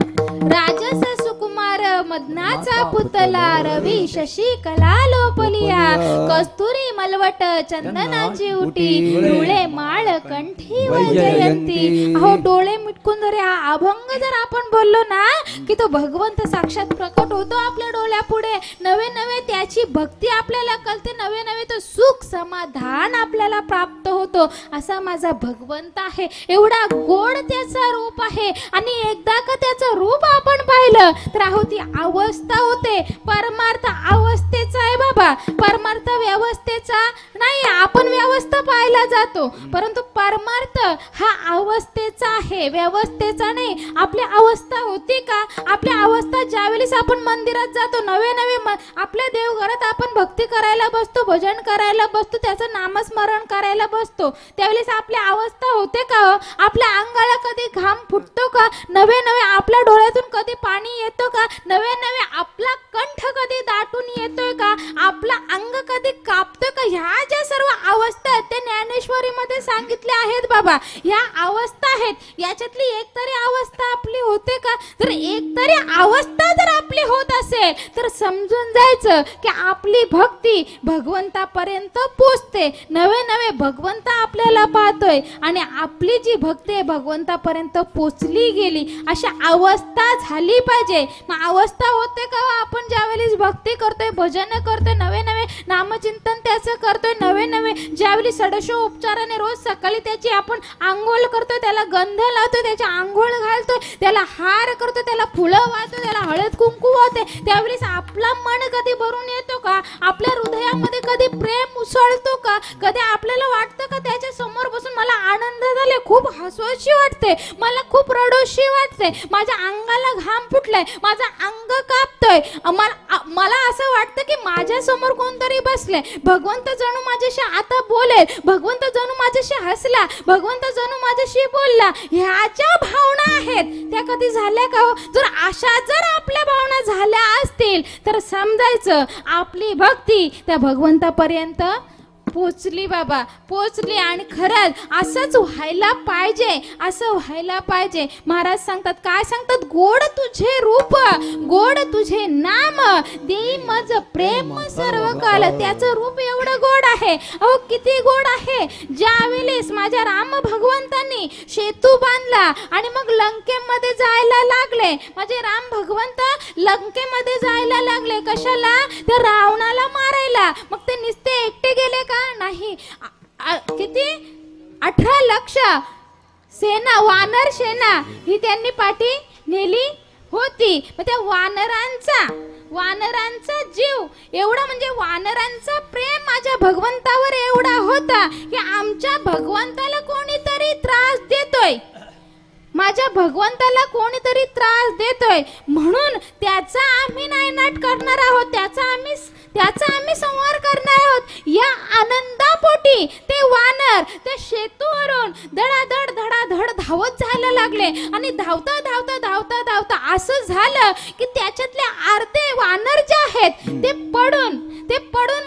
Speaker 1: राजस सुकुमार मदनाचा पुतला, रवी शशी कला लोपलिया, कस्तुरी मलवट चंदनाची उटी, डोळे माळ कंठी वैजयंती. अहो डोळे मिटकून जर हा अभंग जर आपण बोललो ना की तो भगवंत साक्षात प्रकट होतो आपल्या डोळ्यापुढे. नवे नवे त्याची भक्ती आपल्याला कळते. नवे नवे तो सुख समाधान आपल्याला प्राप्त होतो. असा माझा भगवंत आहे. एवढा गोड त्याचा रूप आहे. आणि एकदा का त्याचं रूप आपण पाहिलं तर अहो ती अवस्था होते. परमार्थ अवस्थेचा आहे बाबा. परमार्थ व्यवस्थेचा नाही. आपण व्यवस्था पाहायला जातो परंतु परमार्थ हा अवस्थेचा आहे, व्यवस्थेचा नाही. आपली अवस्था होती का. आपली अवस्था ज्यावेळेस आपण मंदिरात जातो, नवे नवे आपल्या देवघरात आपण भक्ती करायला बसतो, भजन करायला बसतो, त्याचं नामस्मरण करायला बसतो, त्यावेळेस आपली अवस्था होते का. आपल्या अंगाला कधी घाम फुटतो का. नवे नवे आपल्या डोळ्यातून कधी पाणी येतो का. नवे नवे आपला कंठ कधी दाटून येतोय का, आपला अंग कधी कापतोय का, ह्या ज्या सर्व अवस्था आहेत ते ज्ञानेश्वरीमध्ये सांगितले आहेत बाबा. ह्या अवस्था आहेत, याच्यातली एक तरी अवस्था आपली होते का? जर एक तरी अवस्था जर आपली होत असेल तर समजून जायचं की आपली भक्ती भगवंतापर्यंत पोचते. नवे नवे भगवंत आपल्याला पाहतोय आणि आपली जी भक्ती आहे भगवंतापर्यंत पोचली गेली, अशा अवस्था झाली पाहिजे. मग अवस्था होते का आपण ज्यावेळेस भक्ती करतोय, भजन करतोय, नवे नवे नामचिंतन त्याचं करतोय, नवे नवे ज्यावेळी षडशो उपचाराने रोज सकाळी त्याची आपण आंघोळ करतोय, त्याला गंध लावतोय, त्याची आंघोळ घालतोय, त्याला हार करतोय, त्याला फुलं वाहतोय, त्याला हळद कुंकू वाहतोय, त्यावेळेस आपला मन कधी भरून येतो का? आपल्या हृदयामध्ये कधी प्रेम उसळतो का? कधी आपल्याला वाटतं का त्याच्या समोर बसून मला आनंद झाले, खूप हसवशी वाटते, मला खूप रडोशी वाटते, माझ्या अंगाला घाम फुटलाय, माझा अंग कापतोय, मला असं वाटतं की माझ्या समोर कोणतरी बसले, भगवंत जणू माझ्याशी आता बोलेल, भगवंत जणू माझ्याशी हसला, भगवंत जणू माझ्याशी बोलला, ह्याच्या भावना आहेत त्या कधी झाल्या का? जर अशा जर आपल्या भावना झाल्या असतील तर समजायचं आपली भक्ती त्या भगवंतापर्यंत पोचली बाबा, पोचली. आणि खरंच असंच व्हायला पाहिजे, असं व्हायला पाहिजे. महाराज सांगतात, काय सांगतात? गोड तुझे रूप, गोड तुझे नाम, देई मज प्रेम सर्व काल. त्याचं रूप एवढं गोड आहे, अहो किती गोड आहे. ज्यावेळेस माझ्या राम भगवंतांनी सेतू बांधला आणि मग लंकेमध्ये जायला लागले, माझे राम भगवंत लंकेमध्ये जायला लागले, कशाला? त्या रावणाला मारायला. मग ते नुसते एकटे गेले का? नाही, किती 18 लाख सेना, वानर सेना ही त्यांनी पाठी नेली होती. मग त्या वानरांचा जीव एवढा, म्हणजे वानरांचा प्रेम माझ्या भगवंतावर एवढा होता की आमच्या भगवंताला कोणीतरी त्रास देतोय, माझ्या भगवंताला कोणीतरी त्रास देतोय, म्हणून त्याचा आम्ही नायनाट करणार आहोत, त्याचा आम्ही संहार करणार आहोत. या आनंदापोटी ते वानर त्या सेतूवरून धडाधड धावत जायला लागले आणि धावता धावता धावता धावता असं झालं की त्याच्यातले अर्धे वानर जे आहेत ते पडून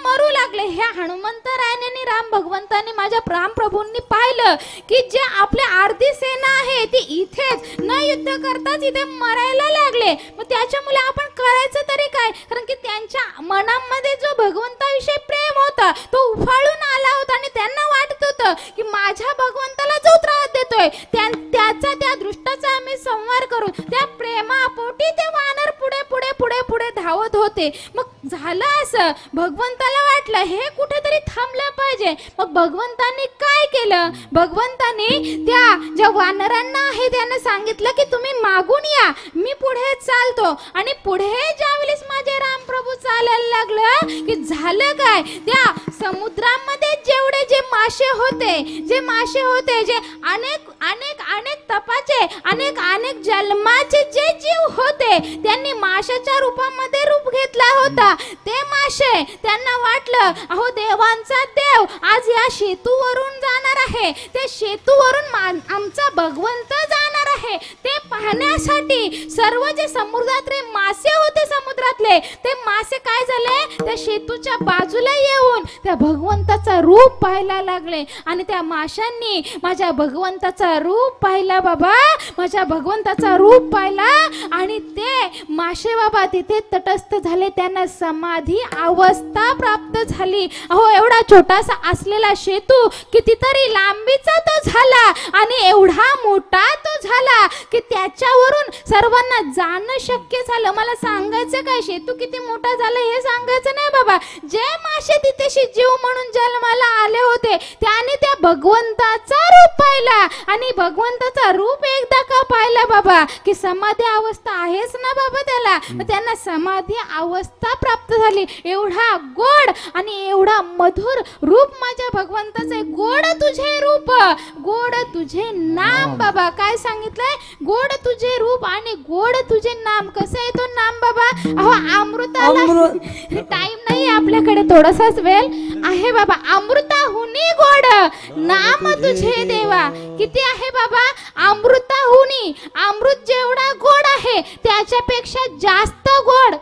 Speaker 1: मरू लागले. ह्या हनुमंतरायाने राम भगवंतांनी माझ्या राम प्रभूंनी पाहिलं की जे आपल्या अर्धी सेना आहे ती इथेच न युद्ध करताच इथे मरायला लागले. मग त्याच्यामुळे आपण करायचं तरी काय? कारण की त्यांच्या मनामध्ये जो भगवंताविषयी प्रेम होता तो उफाळून आला होता आणि त्यांना वाटत होतं की माझ्या भगवंताला जो त्रास देतोय त्याचा, त्या दृष्टाचा आम्ही संहार करू. त्या प्रेमापोटी ते वानर पुढे पुढे पुढे पुढे धावत होते. मग झालं असं, भगवंताला वाटलं हे कुठेतरी थांबलं पाहिजे. मग भगवंतांनी काय केलं? भगवंतांनी त्या ज्या वानरांना आहे त्यांना सांगितलं की तुम्ही मागून या, मी पुढे चालतो. आणि पुढे ज्यावेळेस माझे रामप्रभू चालायला लागलं की झालं काय? त्या समुद्रामध्ये जेवढे जे मासे होते, जे अनेक तपाचे, अनेक जन्माचे जे जीव होते, त्यांनी माशाच्या रूपामध्ये रूप घेतला होता. ते मासे त्यांना वाटलं अहो देवांचा देव आज या सेतूवरून जाणार आहे, ते सेतूवरून आमचा भगवंत जाणार आहे. ते पाहण्यासाठी सर्व जे समुद्रातले मासे होते, समुद्रातले ते मासे काय झाले? त्या सेतूच्या बाजूला येऊन त्या भगवंताचा रूप पाहायला लागले. आणि त्या माशांनी माझ्या भगवंताचा रूप पाहिला बाबा, माझ्या भगवंताचा रूप पाहिला. आणि ते मासे बाबा तिथे तटस्थ झाले, त्यांना समाधी अवस्था प्राप्त झाली. अहो एवढा छोटासा असलेला सेतू कितीतरी लांबीचा तो झाला आणि एवढा मोठा तो झाला की त्याच्यावरून सर्वांना जाणं शक्य झालं. मला सांगायचं काय, सेतू किती मोठा झाला हे सांगायचं नाही बाबा. जे मासे तिथेशी जीव म्हणून जन्माला आले होते त्याने त्या भगवंताचा रूप पाहिला. आणि भगवंताचा रूप एकदा का पाहिला बाबा की समाधी अवस्था आहेच ना बाबा त्याला, त्यांना समाधी अवस्था प्राप्त झाली. एवढा गोड आणि एवढा मधुर रूप माझ्या भगवंताचे. गोड तुझे रूप, गोड तुझे नाम बाबा. काय सांगितलंय? गोड तुझे रूप आणि गोड तुझे नाम. कसं आहे तो नाम बाबा? अहो अमृताला टाइम नाही आपल्याकडे, थोडासाच वेळ आहे बाबा. अमृताहुनी गोड नाम तुझे देवा. किती आहे बाबा? अमृताहुनी. अमृत जेवढा गोड आहे त्याच्यापेक्षा जास्त गोड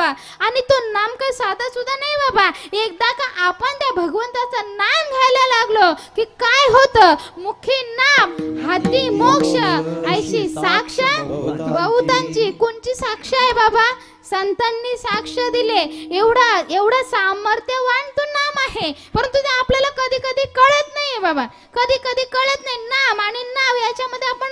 Speaker 1: बाबा. आणि तो नाम काय साधा सुद्धा नाही बाबा. एकदा का आपण त्या भगवंताचं नाम घ्यायला लागलो की काय होतं, मुखी नाम हाती मोक्ष, ऐशी साक्ष बहुतांची. कोणची साक्ष आहे बाबा? संतांनी साक्ष दिले. एवढा सामर्थ्यवान तो नाम आहे, परंतु ते आपल्याला कधी कधी कळत नाहीये बाबा. कधी कधी कळत नाही. नाम आणि नाव याच्यामध्ये आपण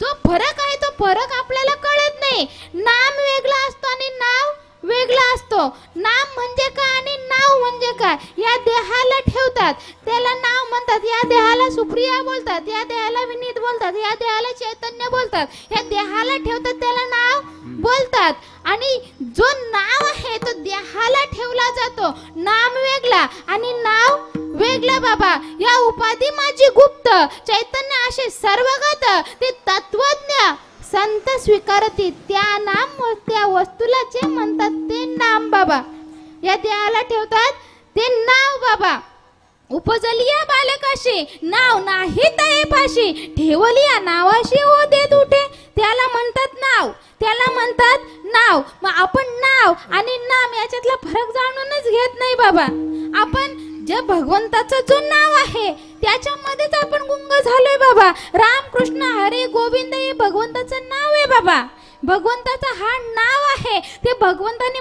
Speaker 1: जो फरक आहे तो फरक आपल्याला कळत नाही. नाम वेगळा असतो आणि नाव वेगळा असतो. नाम म्हणजे काय आणि नाव म्हणजे काय? या देहाला ठेवतात त्याला नाव म्हणतात, या देहाला सुप्रिया बोलतात, या देहाला विनीत बोलतात, या देहाला चैतन्य बोलतात. या देहाला ठेवतात त्याला नाव बोलतात. आणि जो नाव आहे तो देहाला ठेवला जातो. नाम वेगळा आणि नाव वेगळा बाबा. या उपाधी माझी गुप्त, चैतन्य असे सर्वगत, ते तत्वज्ञ संत स्वीकारती. त्या नाम त्या वस्तूला जे म्हणतात ते नाम बाबा. या देहाला ठेवतात ते नाव बाबा. उपजलिया बालकाशी नाव नाही तये पाशी, ठेवलिया नावाशी हो देत उठे. त्याला म्हणतात नाव, त्याला म्हणतात नाव. मग आपण नाव आणि नाम याच्यातला फरक जाणूनच घेत नाही बाबा. आपण जे भगवंताचं जो नाव आहे त्याच्यामध्येच आपण गुंग झालोय बाबा. राम कृष्ण हरी गोविंद हे भगवंताचं नाव आहे बाबा. भगवंताचा हा नाव आहे. ते भगवंताने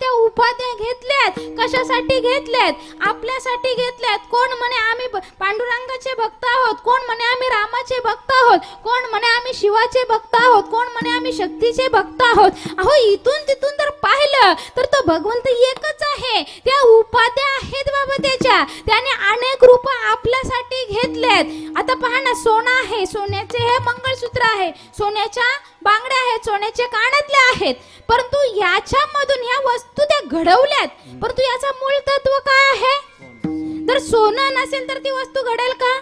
Speaker 1: त्या उपाध्या घेतल्यात. कशासाठी घेतल्यात? आपल्यासाठी घेतल्यात. कोण म्हणे आम्ही पांडुरंगाचे भक्त आहोत, कोण म्हणे आम्ही रामाचे भक्त आहोत, कोण म्हणे आम्ही शिवाचे भक्त आहोत, कोण म्हणे आम्ही शक्तीचे भक्त आहोत. अहो इथून तिथून जर पाहिलं तर तो भगवंत एकच आहे. त्या उपाध्या आहेत बाबा त्याच्या. त्याने अनेक रूप आपल्यासाठी घेतलेत. आता पहा ना, सोनं आहे, सोन्याचे हे मंगळसूत्र आहे, सोन्याच्या बांगड्या आहेत, सोन्याचे कानातले आहेत. परंतु याच्यामधून ह्या वस्तू त्या घडवल्यात, परंतु याचा मूळ तत्व काय आहे? जर सोनं नसेल तर ती वस्तू घडेल का?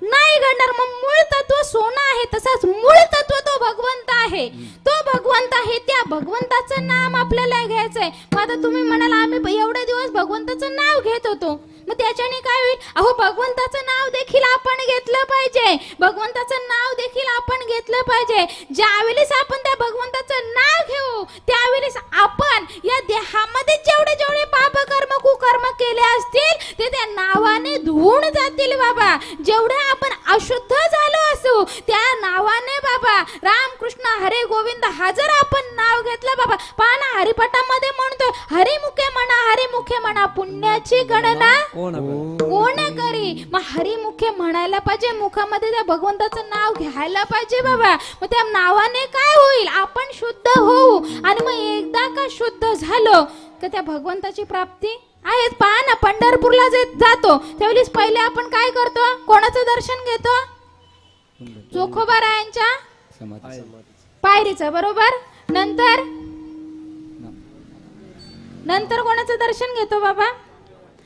Speaker 1: नाही घडणार. मग मूळ तत्व सोनं आहे, तसाच मूळ तत्व तो भगवंत आहे. तो भगवंत आहे. त्या भगवंताचं नाम आपल्याला घ्यायचंय. मग आता तुम्ही म्हणाल आम्ही एवढे दिवस भगवंताचं नाव घेत होतो, मग त्याच्याने काय होईल? अहो भगवंताचं नाव देखील आपण घेतलं पाहिजे. भगवंताचं नाव देखील आपण घेतलं पाहिजे. ज्यावेळेस आपण त्या भगवंताचं नाव घेऊ त्यावेळेस आपण या देहामध्ये जेवढे जेवढे पाप कर्म कुकर्म केले असतील ते त्या नावाने धुवून जातील बाबा. जेवढे आपण अशुद्ध झालो असू त्या नावाने बाबा, राम कृष्ण हरे गोविंद हा जर आपण नाव घेतलं बाबा, पहा ना हरिपाठामध्ये म्हणतोय हरिमुखे म्हणा, हरिमुखे म्हणा, पुण्याची गणना कोण करी. मग हरिमुखे म्हणायला पाहिजे, मुखामध्ये त्या भगवंताचं नाव घ्यायला पाहिजे बाबा. मग त्या नावाने काय होईल? आपण शुद्ध होऊ. आणि मग एकदा का शुद्ध झालो तर त्या भगवंताची प्राप्ती आहे. पहा ना, पंढरपूरला जातो त्यावेळेस पहिले आपण काय करतो? कोणाचं दर्शन घेतो? चोखोबारायांच्या पायरीचं, बरोबर. नंतर कोणाचं दर्शन घेतो बाबा?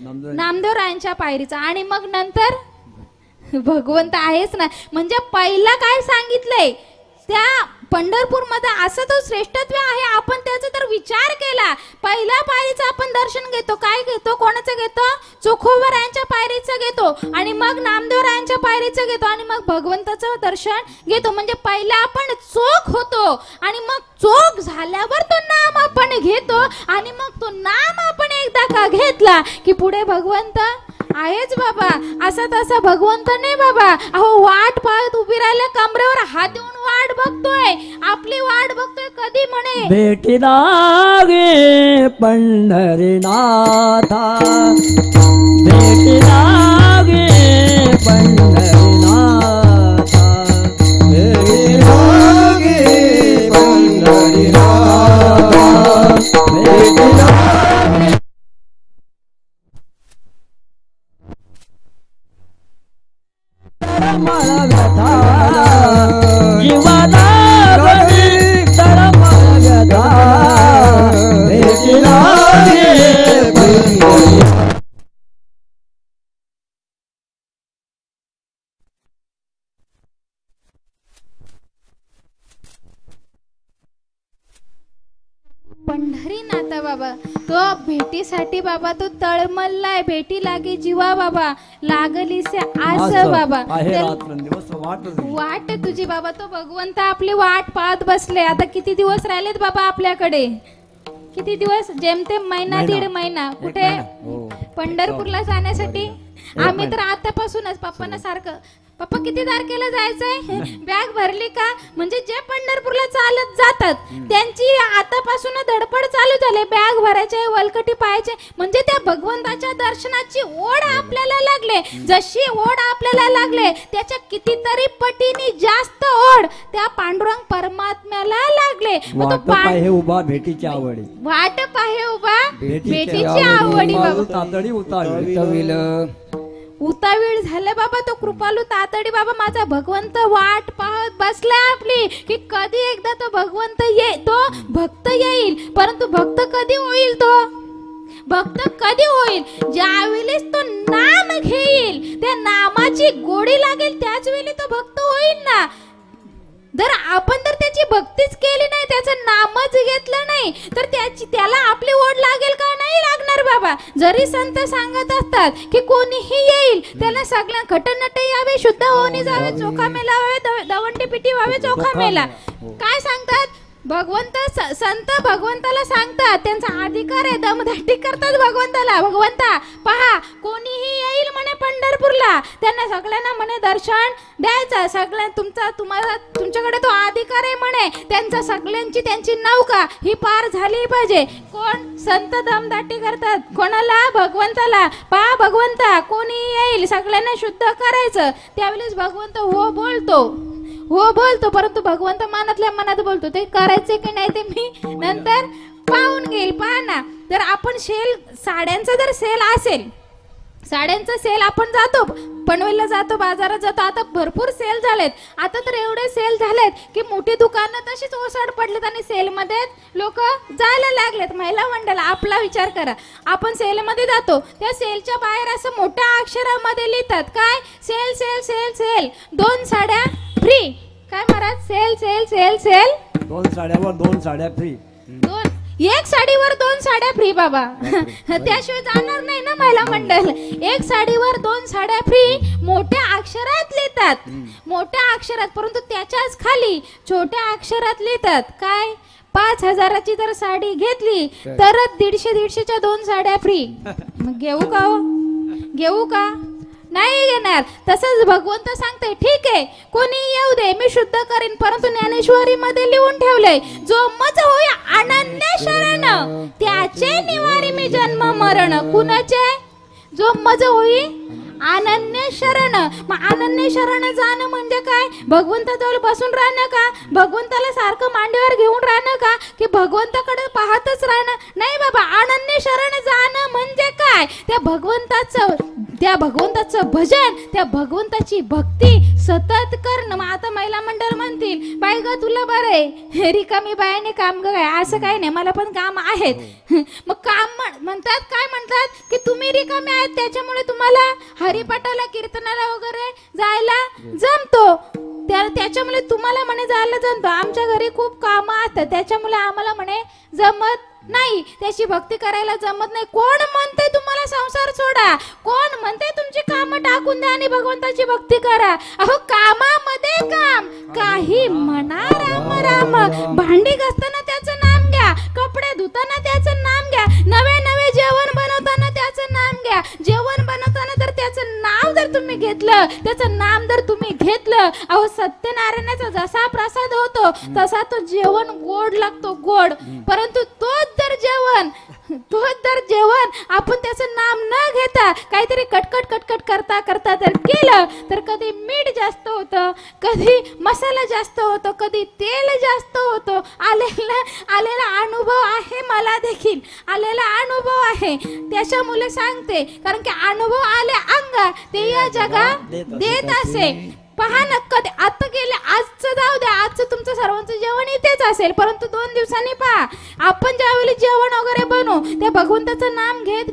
Speaker 1: नामदेव रायांच्या पायरीचा. आणि मग नंतर भगवंत आहेच ना. म्हणजे पहिला काय सांगितलंय त्या पंढरपूर मध्ये असं तो श्रेष्ठत्व आहे. आपण त्याचा तर विचार केला, पहिल्या पायरीचं आपण दर्शन घेतो. काय घेतो? कोणाचं घेतो? चोखोबारायांच्या पायरीचं घेतो. आणि मग नामदेव रायांच्या पायरीचं घेतो. आणि मग भगवंताचं दर्शन घेतो. म्हणजे पहिला आपण चोख होतो आणि मग चोख झाल्यावर तो नाम आपण घेतो. आणि मग तो नाम आपण एकदा का घेतला की पुढे भगवंत आहेच बाबा. असा तसा भगवंत नाही बाबा. अहो वाट पाहत उभी राहिल्या, कमरेवर हात देऊन वाट बघतोय, आपली वाट बघतोय. कधी म्हणे
Speaker 2: भेटी लागे पंढरीनाथा, भेटी लागे पंढरीनाथा,
Speaker 3: भेटी लागे पंढरीनाथा, भेटी लागे
Speaker 2: मला व्यथा जीवाला गडी तळमळ व्यथा,
Speaker 3: भेटी लागे पंढरीनाथा.
Speaker 1: पंढरीनाथ बाबा, तो भेटीसाठी बाबा तो तळमळलाय. भेटी लागे जीवा बाबा, लागलीसे आस बाबा. वाट तुझी बाबा. तो भगवंत आपली वाट पाहत बसले. आता किती दिवस राहिलेत बाबा आपल्याकडे? किती दिवस जेमतेम महिना दीड महिना कुठे
Speaker 2: हो.
Speaker 1: पंढरपूरला जाण्यासाठी आम्ही तर आतापासूनच पप्पांना सारखं पप्पा किती तारखेला जायचंय बॅग भरली का म्हणजे जे पंढरपूरला चालत जातात त्यांची आतापासून धडपड चालू झाली बॅग भरायचे वलकटी पाहायचे म्हणजे त्या भगवंताच्या दर्शनाची ओढ आपल्याला लागले जशी ओढ आपल्याला लागले त्याच्या कितीतरी पटीने जास्त ओढ त्या पांडुरंग परमात्म्याला लागले मग तो
Speaker 2: वाट पाहे उभा भेटीची आवडी
Speaker 1: वाट पाहे उभा भेटीची
Speaker 2: आवडी
Speaker 1: आवडी बाबा
Speaker 2: तातडी उतारली
Speaker 1: उतावीळ झालं बाबा तो कृपालू तातडी बाबा माझा भगवंत वाट पाहत बसलाय आपली की कधी एकदा तो भगवंत तो भक्त येईल परंतु भक्त कधी होईल तो भक्त कधी होईल ज्या वेळेस तो नाम घेईल त्या नामाची गोडी लागेल त्याच वेळी तो भक्त होईल ना जर आपण तर त्याची भक्तीच केली नाही त्याचं नामच घेतलं नाही तर त्याला आपली ओढ लागेल का नाही लागणार बाबा जरी संत सांगत असतात की कोणीही येईल त्याला सगळ्या खटनटे यावे शुद्ध होऊन जावे चोखा मेलावे दवंडी पिटी व्हावे चोखा मेला काय सांगतात भगवंत संत भगवंताला सांगतात त्यांचा अधिकार आहे दमदाटी करतात भगवंताला भगवंता पहा कोणीही येईल म्हणे पंढरपूरला त्यांना सगळ्यांना म्हणे दर्शन द्यायचं सगळ्या तुमच्याकडे तो अधिकार आहे म्हणे त्यांचा सगळ्यांची त्यांची नौका ही पार झाली पाहिजे कोण संत दमदाटी करतात कोणाला भगवंताला पहा भगवंता कोणी येईल सगळ्यांना शुद्ध करायचं त्यावेळेस भगवंत हो बोलतो परंतु भगवंत मनातल्या मनात बोलतो ते करायचे की नाही ते मी नंतर पाहून घेईल पहा ना जर आपण साड्यांचा जर सेल असेल साड्यांचा सेल आपण जातो पनवेलला जातो बाजारात जातो आता भरपूर सेल झालेत आता तर एवढे सेल झालेत की मोठी दुकानं तशीच ओसाड पडलेत आणि सेलमध्ये लोक जायला लागलेत महिला मंडळ आपला विचार करा आपण सेलमध्ये जातो त्या सेलच्या बाहेर असं मोठ्या अक्षरामध्ये लिहितात काय सेल सेल सेल सेल 2 साड्या फ्री काय महाराज सेल सेल सेल सेल
Speaker 2: 2 साड्यावर 2 साड्या फ्री
Speaker 1: एक साडीवर 2 साड्या फ्री बाबा त्याशिवाय जाणार नाही ना महिला मंडळ एक साडीवर 2 साड्या फ्री मोठ्या अक्षरात लिहितात मोठ्या अक्षरात परंतु त्याच्याच खाली छोट्या अक्षरात लिहितात काय 5,000ची जर साडी घेतली तर 150-150च्या 2 साड्या फ्री मग घेऊ का नाही घेणार तसंच भगवंत सांगते ठीक आहे कोणी येऊ दे मी शुद्ध करीन परंतु ज्ञानेश्वरी मध्ये लिहून ठेवलंय जो मज होय अनन्य शरण त्याचे निवारी मी जन्म मरण कुणाचे जो मज होई अनन्य शरण मग अनन्य शरण जाणं म्हणजे काय भगवंताजवळ बसून राहणं का भगवंताला सारखं मांडीवर घेऊन राहणं का की भगवंताकडे पाहतच राहणं नाही बाबा अनन्य शरण जाणं म्हणजे काय त्या भगवंताचं भजन त्या भगवंताची भक्ती सतत करणं मग आता महिला मंडळ म्हणतील बाई ग तुला बरं आहे रिकामी बायाने काम ग काय असं काही नाही मला पण काम आहेत मग काम म्हणतात की तुम्ही रिकामे आहेत त्याच्यामुळे तुम्हाला हरिपाठाला कीर्तनाला वगैरे जायला जमतो त्याच्यामुळे तुम्हाला म्हणे जायला जमतो आमच्या घरी खूप कामं असतात त्याच्यामुळे आम्हाला म्हणे जमत नाही त्याची भक्ती करायला जमत नाही कोण म्हणते तुम्हाला संसार सोडा कोण म्हणते तुमची कामं टाकून द्या आणि भगवंताची भक्ती करा अहो कामामध्ये काम काही म्हणा राम राम भांडी घासताना त्याचं नाम घ्या कपडे धुताना त्याचं नाम घ्या नवे जेवण बनवताना त्याचं नाम घ्या जेवण बनवताना तर त्याचं नाव जर तुम्ही घेतलं त्याचं नाम जर तुम्ही घेतलं अहो सत्यनारायणाचा जसा प्रसाद होतो तसा तो जेवण गोड लागतो गोड परंतु तोच जर जेवण आपण त्याचं नाम न घेता काहीतरी कटकट करता जर केलं तर कधी मीठ जास्त होतं कधी मसाला जास्त होतो कधी तेल जास्त होतो आलेला अनुभव आहे मला देखील आलेला अनुभव आहे त्याच्यामुळे सांगते कारण की अनुभव आले अंगा ते या जगा देत असे पहा ना कधी आता गेले आजचं जाऊ द्या आजचं तुमचं सर्वांचं जेवण इथेच असेल परंतु 2 दिवसांनी पहा आपण ज्यावेळी जेवण वगैरे बनवू त्या भगवंताचं नाम घेत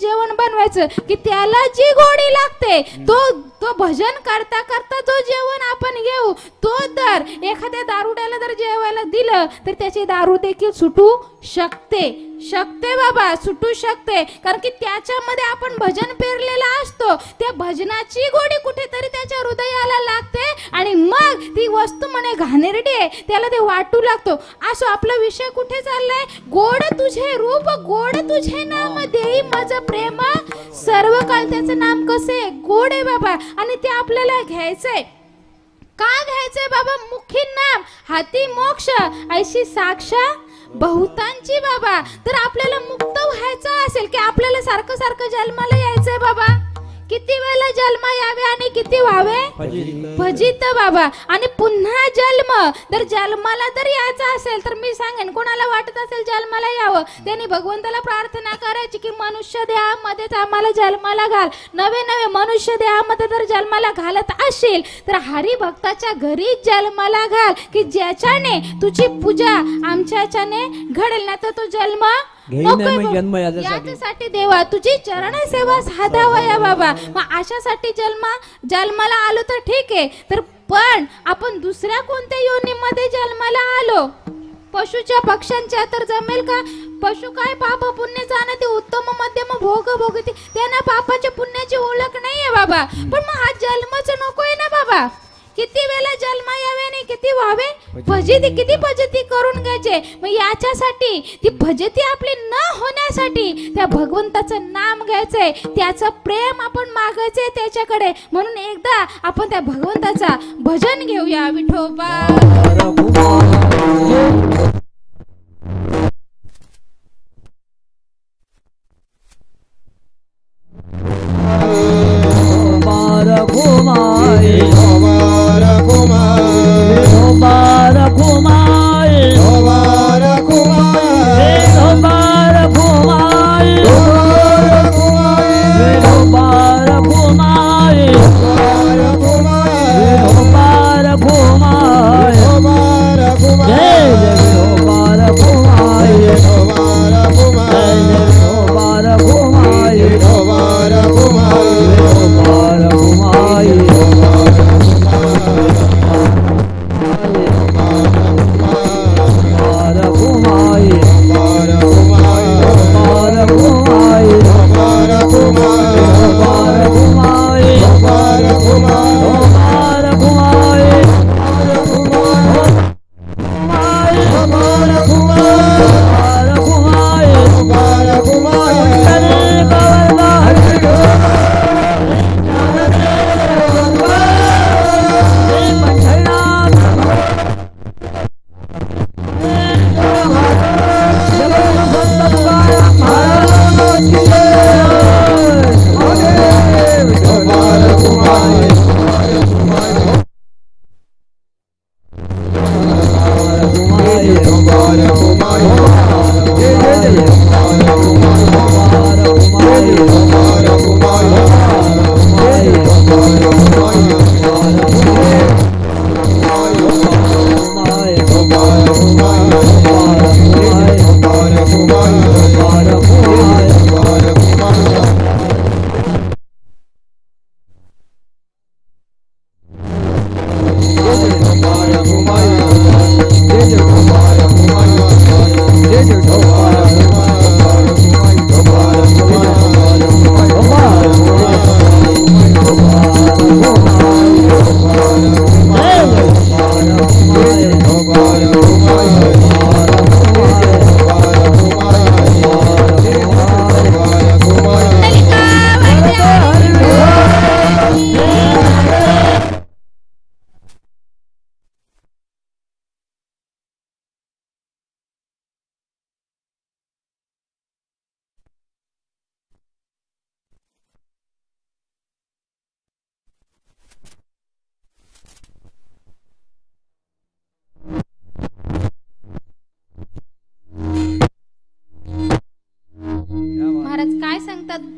Speaker 1: जेवण बनवायचं की त्याला जी गोडी लागते तो तो भजन करता करता जो जेवण आपण घेऊ तो तर एखाद्या दारुड्याला जर जेवायला दिलं तर त्याची दारू देखील सुटू शकते बाबा, सुटू शकते. कारण की त्याच्यामध्ये आपण भजन पेरलेला असतो. त्या भजनाची गोडी कुठेतरी त्याच्या हृदयाला लागते आणि मग ती वस्तू म्हणे घाणेरडी आहे त्याला ते वाटू लागतो. असो आपला विषय कुठे चाललाय? गोड तुझे रूप गोड तुझे नाम देई माझं प्रेम सर्व काळ. त्याचं नाम कसे गोड आहे बाबा आणि ते आपल्याला घ्यायचंय. का घ्यायचंय बाबा? मुखी नाम हाती मोक्ष ऐशी साक्ष बहुतांची बाबा. तर आपल्याला मुक्त व्हायचं असेल की आपल्याला सारखं सारखं जन्माला यायचंय बाबा. किती वेळेला जन्म यावे आणि किती व्हावे? फजित बाबा. आणि पुन्हा जन्म तर जन्माला जर यायचं असेल तर मी सांगेन कोणाला वाटत असेल जन्माला यावं त्यांनी भगवंताला प्रार्थना करायची की मनुष्य देहामध्येच आम्हाला जन्माला घाल. नवे नवे मनुष्य देहामध्ये जर जन्माला घालत असेल तर हरिभक्ताच्या घरी जन्माला घाल की ज्याच्याने तुझी पूजा आमच्याच्याने घडेल. ना तर तो जन्म
Speaker 2: जन्म
Speaker 1: याच्यासाठी देवा तुझी चरण सेवा साधावया बाबा. मग अशासाठी जन्माला आलो तर ठीक आहे. तर पण आपण दुसऱ्या कोणत्या योनीमध्ये जन्माला आलो? पशुच्या पक्ष्यांच्या तर जमेल का? पशु काय पाप पुण्य जाणते उत्तम मध्यम भोग भोगते त्यांना पापाच्या पुण्याची ओळख नाहीये बाबा. पण मग हा जन्मच नकोय ना बाबा. किती वेळा जन्म यावे आणि किती व्हावे फजिती. किती फजिती करून घ्यायचे. मग याच्यासाठी ती फजिती आपली न होण्यासाठी त्या भगवंताचं नाम घ्यायचंय त्याचं प्रेम आपण मागायचंय त्याच्याकडे. म्हणून एकदा आपण त्या भगवंताचा भजन घेऊया. विठोबा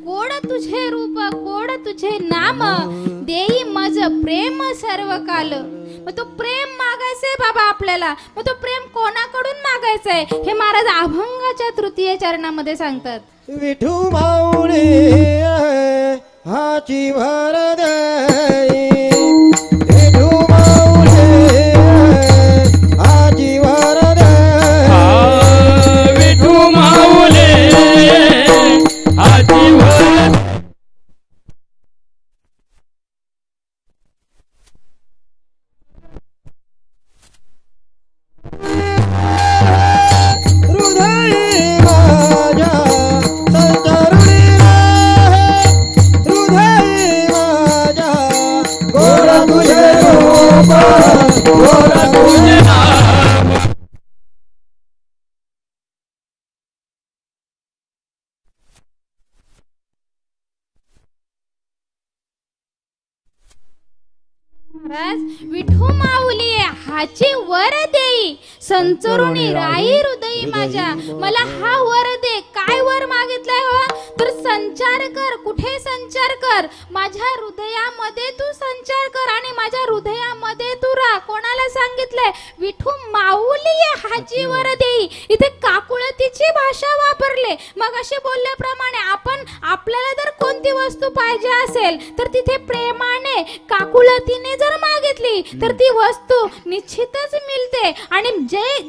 Speaker 1: गोड तुझे रूप गोड तुझे नाम देई मज प्रेम सर्व काल. मग तो प्रेम मागायचंय बाबा आपल्याला. मग तो प्रेम कोणाकडून मागायचंय हे महाराज अभंगाच्या तृतीय चरणामध्ये सांगतात.
Speaker 3: विठू माऊली हाची भर देई विठू माऊली हाची भर देई
Speaker 2: विठू माऊली हाची भर
Speaker 3: हृदयी माझ्या संचारुणी हृदयी माझ्या गोड तुझे रूप गोड तुझे
Speaker 1: महाराज विठू माऊली हाची वर देई संचरुणी राई हृदयी माझ्या मला हा वर दे काय वर मागितलाय हो तर संचार कर कुठे संचार कर माझ्या हृदयामध्ये तू संचार कर आणि माझ्या हृदयामध्ये तू राह कोणाला सांगितलंय विठू माऊली हाची वर देई इथे काकुळतीची भाषा वापरले मग असे बोलल्याप्रमाणे आपण आपल्याला जर कोणती वस्तू पाहिजे असेल तर तिथे प्रेमाने काकुळतीने जर मागितली तर ती वस्तू निश्चितच मिळते आणि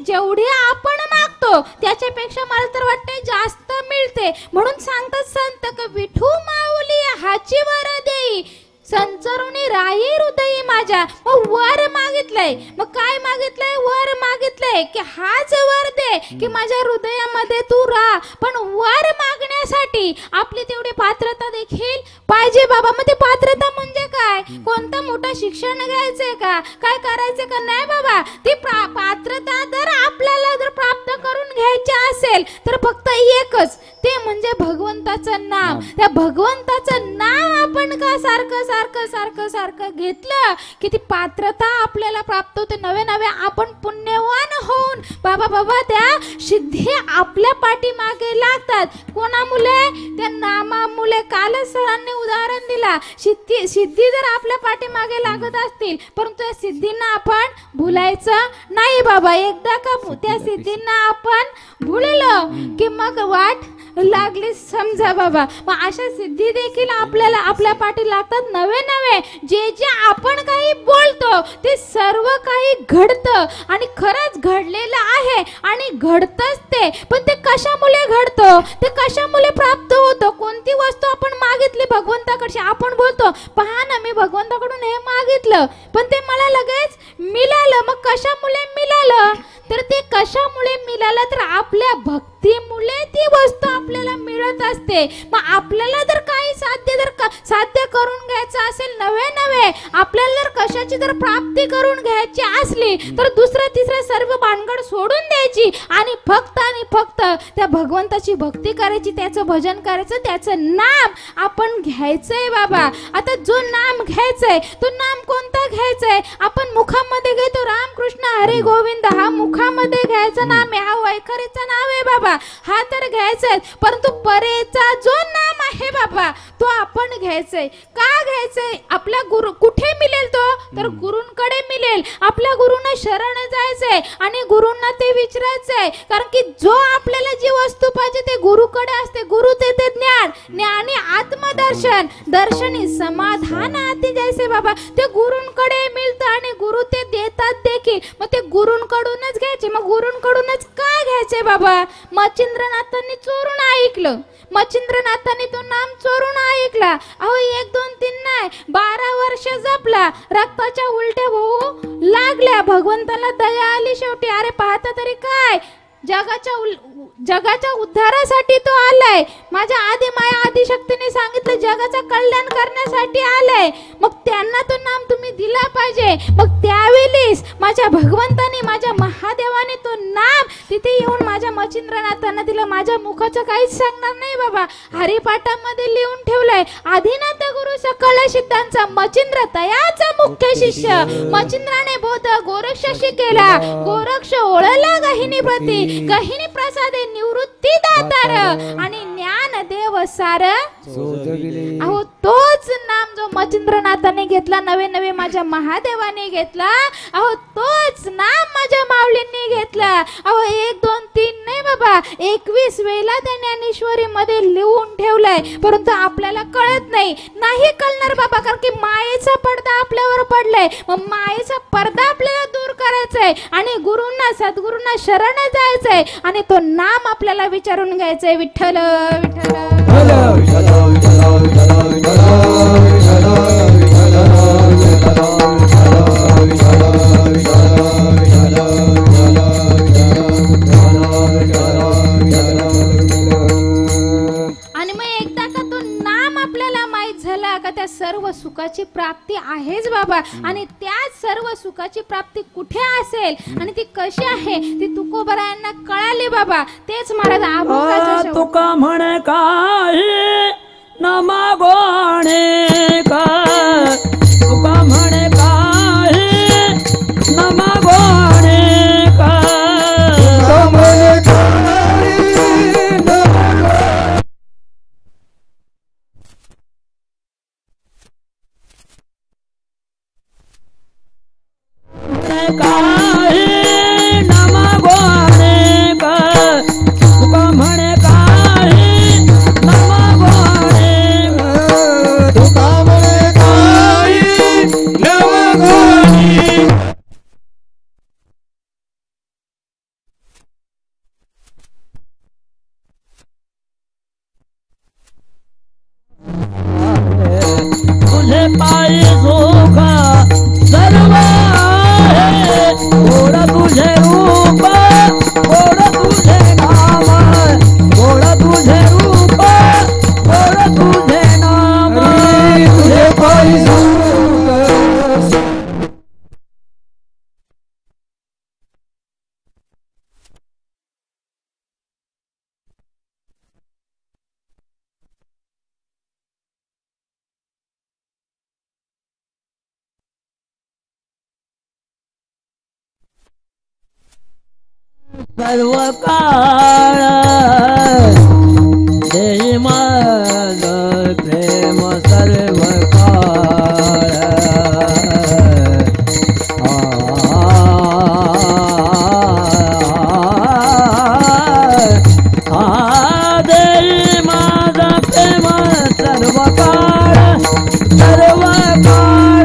Speaker 1: जेवढी आपण मागतो त्याच्यापेक्षा मला तर वाटते जास्त मिळते म्हणून सांगतात संत की विठू माऊली हाची वर देई संचरुणी राही हृदयी माझ्या मग वर मागितलंय मग काय मागितलंय वर मागितलंय की हाच वर दे की माझ्या हृदयामध्ये तू राह पण वर मागण्यासाठी आपली तेवढी पात्रता देखील पाहिजे बाबा मग ती पात्रता म्हणजे काय कोणतं मोठं शिक्षण घ्यायचंय का काय करायचं का नाही बाबा ती पात्रता जर आपल्याला जर प्राप्त करून घ्यायची असेल तर फक्त एकच ते म्हणजे भगवंताचं नाम त्या भगवंताचं नाम आपण का सारखं सारखं सारखं सारखं घेतलं की ती पात्रता आपल्याला प्राप्त होते नवे नवे आपण पुण्यवान होऊन बाबा बाबा त्या सिद्धी आपल्या पाठीमागे लागतात कोणामुळे त्या नामामुळे कालच सरांनी उदाहरण दिला सिद्धी जर आपल्या पाठीमागे लागत असतील परंतु त्या सिद्धींना आपण भुलायचं नाही बाबा एकदा का त्या सिद्धींना आपण भुललो की मग वाट लागली समजा बाबा मग अशा सिद्धी देखील आपल्याला आपल्या पाठी लागतात नवे नवे जे जे आपण काही बोलतो ते सर्व काही घडतं आणि खरंच घडलेलं आहे आणि घडतच ते पण ते कशामुळे घडतं ते कशामुळे प्राप्त होतं कोणती वस्तू आपण मागितली भगवंताकडची आपण बोलतो पहा ना मी भगवंताकडून हे मागितलं पण ते मला लगेच मिळालं मग कशामुळे मिळालं तर ते कशामुळे मिळालं तर आपल्या भक्तीमुळे ती वस्तू आपल्याला मिळत असते मग आपल्याला जर काही साध्य करून घ्यायचं असेल नवे नवे आपल्याला जर कशाची जर प्राप्ती करून घ्यायची असली तर दुसरं तिसरं सर्व भानगड सोडून द्यायची आणि फक्त त्या भगवंताची भक्ती करायची त्याचं भजन करायचं त्याचं नाम आपण घ्यायचंय बाबा आता जो नाम घ्यायचंय तो नाम कोणता घ्यायचंय आपण मुखामध्ये घेतो रामकृष्ण हरी गोविंद हा मुखामध्ये घ्यायचं नाम आहे हा वैखरीचं नाव आहे बाबा हा तर घ्यायचंय परंतु परेचा जो नाम आहे बाबा तो आपण घ्यायचंय का घ्यायचंय आपला गुरु कुठे मिळेल तो तर गुरूंकडे मिळेल आपल्या गुरुंना शरण जायचंय आणि गुरूंना ते विचारायचंय कारण की जो आपल्याला जी वस्तू पाहिजे ते गुरुकडे असते गुरु देते ज्ञान ज्ञानी आत्मदर्शन दर्शनी समाधान आती जैसे बाबा ते गुरूंकडे मिळतं आणि गुरु ते देतात देखील मग ते गुरूंकडूनच घ्यायचे मग गुरूंकडूनच का घ्यायचे बाबा मच्छिंद्रनाथांनी चोरून ऐकलं मच्छिंद्रनाथांनी तो नाम चोरून ऐकला अहो 1 2 3 नाही 12 वर्ष जपला रक्ताच्या उलट्या होऊ लागल्या भगवंताला दया आली शेवटी अरे पाहता तरी काय जगाच्या उद्धारासाठी तो आलाय माझ्या आदी माया आदिशक्तीने सांगितलं जगाचं कल्याण करण्यासाठी आलाय मग त्यांना तो नाम तुम्ही दिला पाहिजे मग त्यावेळेस माझ्या भगवंताने माझ्या महादेवाने तो नाम तिथे येऊन माझ्या मच्छिंद्रनाथांना दिला माझ्या मुखाचं काहीच सांगणार नाही बाबा हरिपाठामध्ये लिहून ठेवलंय आदिनाथ गुरु सकल सिद्धांचा मच्छिंद्र तयाचा मुख्य शिष्य मच्छिंद्राने बोध गोरक्षाशी केला गोरक्ष ओळला गहिनी प्रती गहिनी प्रसादे निवृत्ती दातार आणि ज्ञान देव सार अहो तोच नाम जो मच्छिंद्रनाथाने घेतला नवे नवे माझ्या महादेवाने घेतला अहो तोच नाम माझ्या माऊलींनी घेतला अहो 1 2 3 नाही बाबा बाबा 21 वेळा त्या ज्ञानेश्वरी मध्ये लिहून ठेवलंय, परंतु आपल्याला कळत नाही कळणार बाबा, कारण की मायेचा पडदा आपल्यावर पडलाय. मग मायेचा पडदा आपल्याला दूर करायचा आहे आणि गुरूंना सद्गुरूंना शरण जायचंय आणि तो नाम आपल्याला विचारून घ्यायचंय, विठ्ठल विठ्ठल. आणि मग एकदा का तो नाम आपल्याला माहित झाला का त्या सर्व सुखाची प्राप्ती आहेच बाबा. आणि त्या सर्व सुखाची प्राप्ती कुठे असेल आणि ती कशी आहे ती तुकोबरायांना कळाली बाबा. तेच महाराज
Speaker 2: तुका म्हणे काही न मागोणे का, तुका म्हणे काही न मागोणे का, काही न मागोणे का, तुका म्हणे काही न मागोणे का,
Speaker 3: तुका म्हणे काही न मागोणे.
Speaker 2: तुझे पायी सुख सर्व आहे, गोड तुझे रूप, गोड तुझे नाम, गोड तुझे रूप, गोड तुझे नाम.
Speaker 3: तुझे पायी
Speaker 2: सर्व काळ देई माझं प्रेम सर्व काळ. देई माझं प्रेम सर्व काळ, सर्व काळ.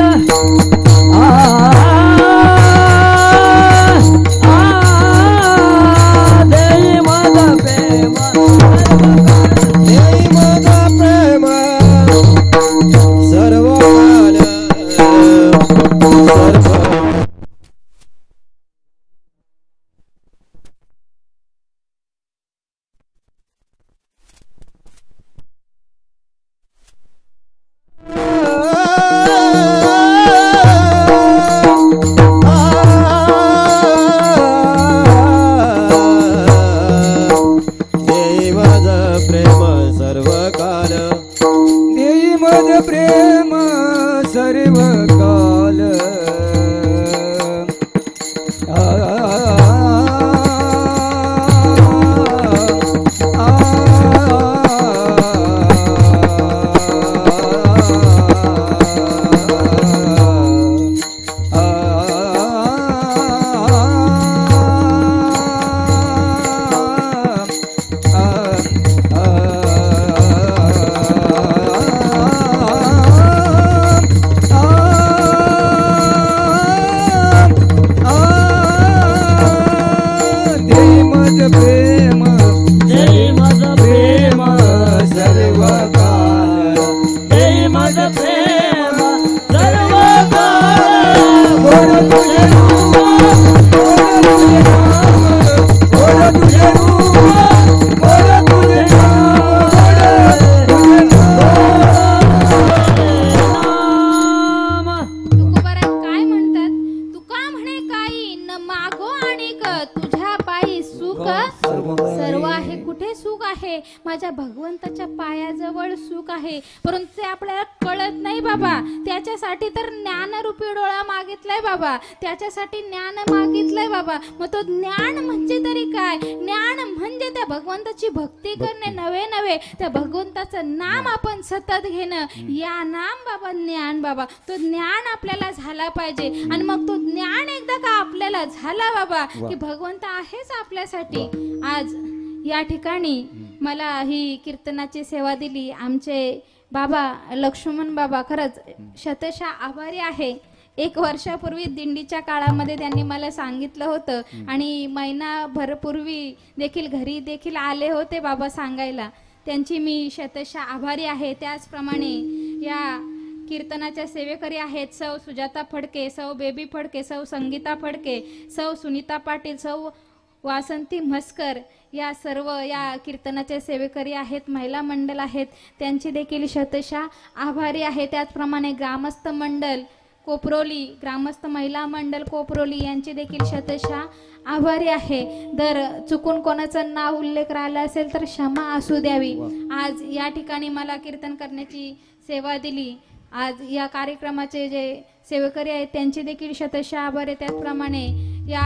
Speaker 3: प्रेम सर्व काल.
Speaker 1: माझ्या भगवंताच्या पायाजवळ सुख आहे, परंतु ते आपल्याला कळत नाही बाबा. त्याच्यासाठी तर ज्ञानरूपी डोळा मागितलाय बाबा, त्याच्यासाठी ज्ञान मागितलंय बाबा. मग तो ज्ञान म्हणजे तरी काय? ज्ञान म्हणजे त्या भगवंताची भक्ती करणे नव्हे नव्हे, त्या भगवंताचं नाम आपण सतत घेणं. या नाम बाबा ज्ञान बाबा, तो ज्ञान आपल्याला झाला पाहिजे. आणि मग तो ज्ञान एकदा का आपल्याला झाला बाबा की भगवंत आहेच आपल्यासाठी. आज या ठिकाणी मला ही कीर्तनाची सेवा दिली आमचे बाबा लक्ष्मण बाबा, खरंच शतशः आभारी आहे. 1 वर्षापूर्वी दिंडीच्या काळामध्ये त्यांनी मला सांगितलं होतं आणि महिनाभर पूर्वी देखील घरी देखील आले होते बाबा सांगायला. त्यांची मी शतशः आभारी आहे. त्याचप्रमाणे या कीर्तनाच्या सेवेकरी आहेत सौ सुजाता फडके, सौ बेबी फडके, सौ संगीता फडके, सौ सुनीता पाटील, सौ वासंती म्हस्कर, या सर्व या कीर्तनाचे सेवेकरी आहेत, महिला मंडळ आहेत, त्यांची देखील शतशः आभारी आहे. त्याचप्रमाणे ग्रामस्थ मंडळ कोपरोली, ग्रामस्थ महिला मंडळ कोपरोली यांची देखील शतशः आभारी आहे. जर चुकून कोणाचं नाव उल्लेख राहिला असेल तर क्षमा असू द्यावी. आज या ठिकाणी मला कीर्तन करण्याची सेवा दिली. आज या कार्यक्रमाचे जे सेवेकरी आहेत त्यांची देखील शतशः आभार आहे. त्याचप्रमाणे या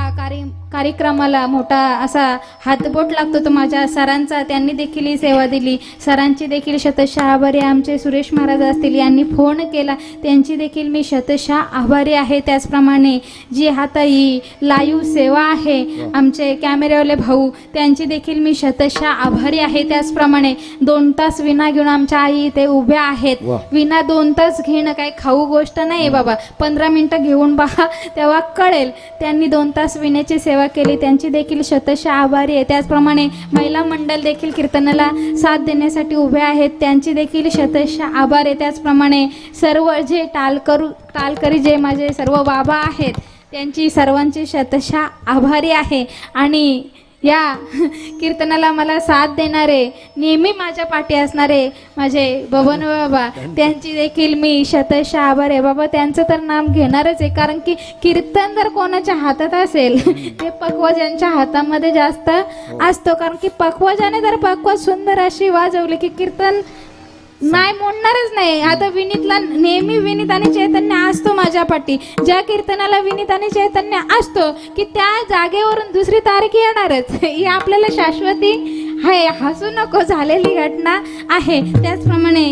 Speaker 1: कार्यक्रमाला मोठा असा हातबोट लागतो तो माझ्या सरांचा, त्यांनी देखील ही सेवा दिली. सरांची देखील शतशः आभारी आहे. आमचे सुरेश महाराज असतील यांनी फोन केला, त्यांची देखील मी शतशः आभारी आहे. त्याचप्रमाणे जी आता ही लाईव्ह सेवा आहे आमचे कॅमेऱ्यावाले भाऊ, त्यांची देखील मी शतशः आभारी आहे. त्याचप्रमाणे 2 तास विना घेऊन आमच्या आई ते उभ्या आहेत. विना 2 तास घेणं काही खाऊ गोष्ट नाही बाबा, 15 मिनिटं घेऊन बघा तेव्हा कळेल. त्यांनी 2 तास विण्याची सेवा केली, त्यांची देखील शतशः आभारी आहे. त्याचप्रमाणे महिला मंडळ देखील कीर्तनाला साथ देण्यासाठी उभे आहेत, त्यांची देखील शतशः आभार आहे. त्याचप्रमाणे सर्व जे टालकरी जे माझे सर्व बाबा आहेत त्यांची सर्वांची शतशः आभारी आहे. आणि या कीर्तनाला मला साथ देणारे, नेहमी माझ्या पाठी असणारे माझे बबन बाबा, त्यांची देखील मी शतशः आभार आहे. बाबा त्यांचं तर नाम घेणारच आहे, कारण की कीर्तन जर कोणाच्या हातात असेल ते पक्वजांच्या हातामध्ये जास्त असतो. कारण की पक्वजाने जर पक्व सुंदर अशी वाजवली की कीर्तन नाही म्हणणारच नाही. आता विनीतला नेहमी विनीत आणि चैतन्य असतो माझ्या पाठी. ज्या कीर्तनाला विनीत आणि चैतन्य असतो की त्या जागेवरून दुसरी तारीख येणारच, ही आपल्याला शाश्वती आहे. हसू नको, झालेली घटना आहे. त्याचप्रमाणे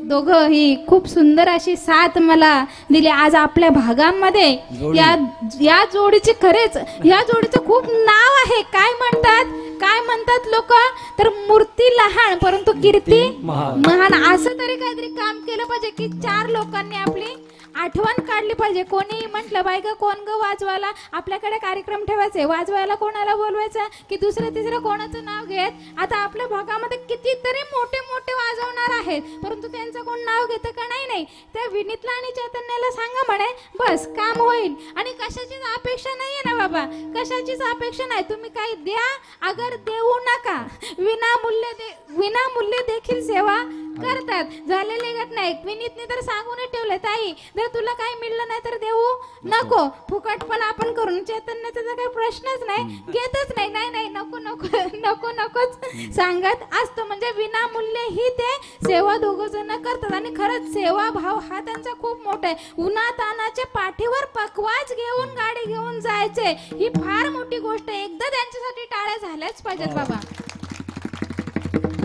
Speaker 1: दोघं ही खूप सुंदर अशी साथ मला दिली. आज आपल्या भागामध्ये या जोडीचे खरेच या जोडीचं खूप नाव आहे. काय म्हणतात लोक तर मूर्ती लहान परंतु कीर्ती महान, असं तरी काहीतरी काम केलं पाहिजे की 4 लोकांनी आपली आठवण काढली पाहिजे. कोणी म्हटलं बाई ग कोण ग वाजवायला, आपल्याकडे कार्यक्रम ठेवायचे, वाजवायला कोणाला बोलवायचं की दुसरं तिसरं कोणाचं नाव घेत. आता आपल्या भागामध्ये कितीतरी मोठे मोठे वाजवणार आहेत परंतु त्यांचं कोण नाव घेतं का नाही. त्या विनीतला आणि चैतन्याला सांगा म्हणे, बस काम होईल. आणि कशाचीच अपेक्षा नाहीये ना बाबा, कशाचीच अपेक्षा नाही. तुम्ही काही द्या अगर देऊ नका. विनामूल्य देखील सेवा करतात. झालेली घटना एक विनीतने तर सांगून ठेवले, ताई जर तुला काही मिळलं नाही तर देऊ नको, फुकट पण आपण करून. चैतन्याचा तर काही प्रश्नच नाही, घेतच नाही. नाही नकोच सांगत असतो. म्हणजे विनामूल्य ही ते सेवा 2 जण करतात. आणि खरंच सेवा भाव हा त्यांचा खूप मोठा आहे. उन्हातानाच्या पाठीवर पकवाज घेऊन गाडी घेऊन जायचे ही फार मोठी गोष्ट आहे. एकदा त्यांच्यासाठी टाळ्या झाल्याच पाहिजेत बाबा.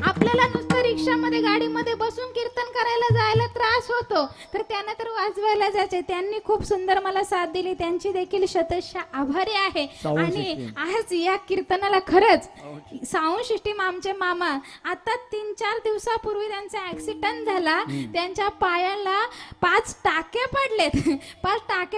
Speaker 1: आपल्याला नुसतं रिक्षामध्ये गाडीमध्ये बसून कीर्तन करायला जायला त्रास होतो, तर त्यांना तर वाजवायला जायचे. त्यांनी खूप सुंदर मला साथ दिली, त्यांची देखील शतशः आभारी आहे. आणि आज या कीर्तनाला खरंच साऊंड सिस्टीम आमचे मामा, आता 3-4 दिवसापूर्वी त्यांचा ऍक्सिडेंट झाला, त्यांच्या पायाला 5 टाके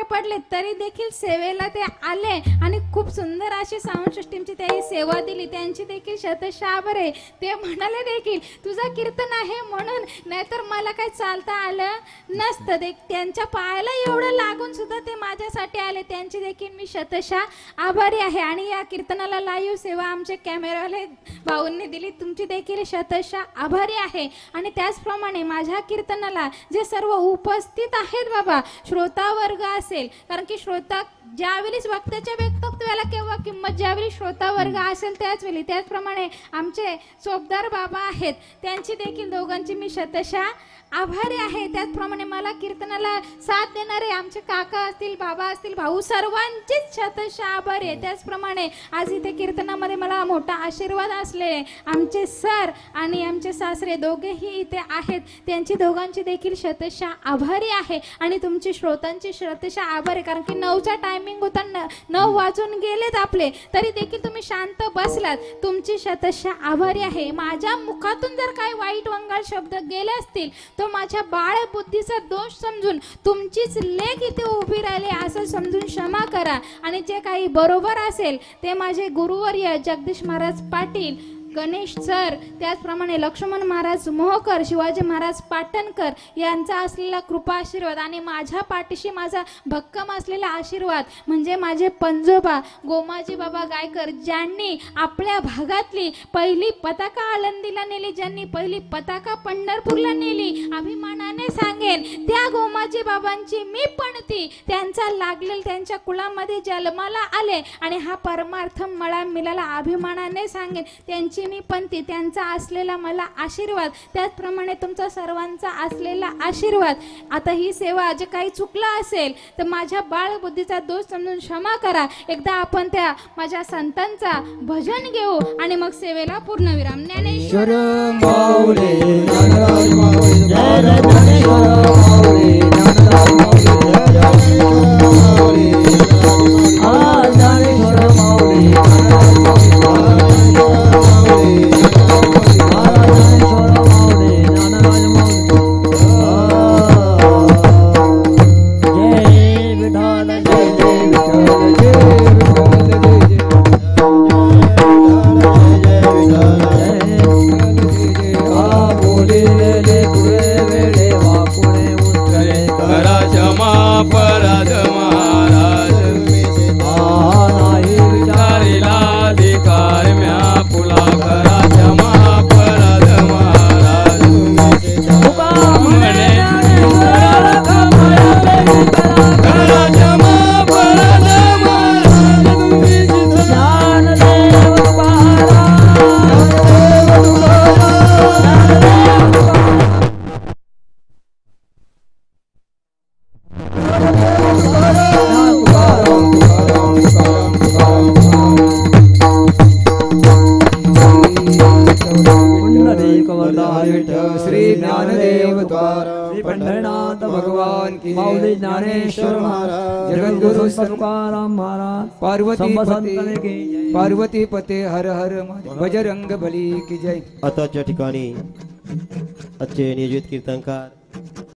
Speaker 1: पडलेत तरी देखील सेवेला ते आले आणि खूप सुंदर अशी साऊंड सिस्टीमची त्यांनी सेवा दिली. त्यांची देखील शतशः आभार आहे. ते म्हणाले देखील तुझं कीर्तन आहे म्हणून, नाहीतर मला काही चालता आलं नसतं. त्यांच्या पायाला एवढं लागून सुद्धा ते माझ्यासाठी आले, त्यांची देखील मी शतशः आभारी आहे. आणि या कीर्तनाला लाईव्ह सेवा आमचे कॅमेरावाले भाऊंनी दिली, तुमची देखील शतशः आभारी आहे. आणि त्याचप्रमाणे माझ्या कीर्तनाला जे सर्व उपस्थित आहेत बाबा, श्रोता वर्ग असेल, कारण की श्रोता ज्यावेळी वक्त्याच्या वक्तव्याला केव्हा किंमत, ज्यावेळी श्रोता वर्ग असेल त्याच वेळी. त्याचप्रमाणे आमचे सोबदार बाबा आहेत, त्यांची देखील दोघांची मी शतशः आभारी आहे. त्याचप्रमाणे मला कीर्तनाला साथ देणारे आमचे काका असतील, बाबा असतील, भाऊ सर्वांचेच शतशः आभारी आहे. त्याचप्रमाणे आज इथे कीर्तनामध्ये मला मोठा आशीर्वाद असले आमचे सर आणि आमचे सासरे दोघेही इथे आहेत, त्यांची दोघांची देखील शतशः आभारी आहे. आणि तुमची श्रोतांची शतशः आभारी, कारण की 9चा टायमिंग होता, 9 वाजून गेलेत आपले, तरी देखील तुम्ही शांत बसलात. तुमची शतशः आभारी आहे. माझ्या मुखातून जर काही वाईट वंगाळ शब्द गेले असतील तो माझ्या बाळबुद्धीचा दोष समजून तुमचीच लेख इथे उभी राहिली असं समजून क्षमा करा. आणि जे काही बरोबर असेल ते माझे गुरुवर्य जगदीश महाराज पाटील, गणेश सर, त्याचप्रमाणे लक्ष्मण महाराज मोहकर, शिवाजी महाराज पाटणकर यांचा असलेला कृपा आशीर्वाद आणि माझ्या पाठीशी माझा भक्कम असलेला आशीर्वाद म्हणजे माझे पंजोबा गोमाजी बाबा गायकर, ज्यांनी आपल्या भागातली पहिली पताका आळंदीला नेली, ज्यांनी पहिली पताका पंढरपूरला नेली, अभिमानाने सांगेन त्या गोमाजी बाबांची मी पणती, त्यांचा लागलेल त्यांच्या कुळामध्ये जन्माला आले आणि हा परमार्थ मला मिळाला, अभिमानाने सांगेन त्यांची मी पंथी, त्यांचा असलेला मला आशीर्वाद, त्याचप्रमाणे तुमचा सर्वांचा असलेला आशीर्वाद. आता ही सेवा जे काही चुकलं असेल तर माझ्या बाळबुद्धीचा दोष समजून क्षमा करा. एकदा आपण त्या माझ्या संतांचा भजन घेऊ आणि मग सेवेला पूर्णविराम. ज्ञानेश्वर
Speaker 3: माऊली ज्ञानराज माऊली जय जय ज्ञानेश्वर माऊली ज्ञानराज माऊली जय जय माऊली
Speaker 2: ज्ञानेश्वर माऊली
Speaker 3: श्री ज्ञानदेव पंढरनाथ भगवान की
Speaker 2: माऊली ज्ञानेश्वर
Speaker 3: महाराज
Speaker 2: जगद्गुरु तुकाराम महाराज
Speaker 3: पार्वती पते हर हर बजरंग बली की जय.
Speaker 4: आताच्या ठिकाणी आजचे नियोजित कीर्तनकार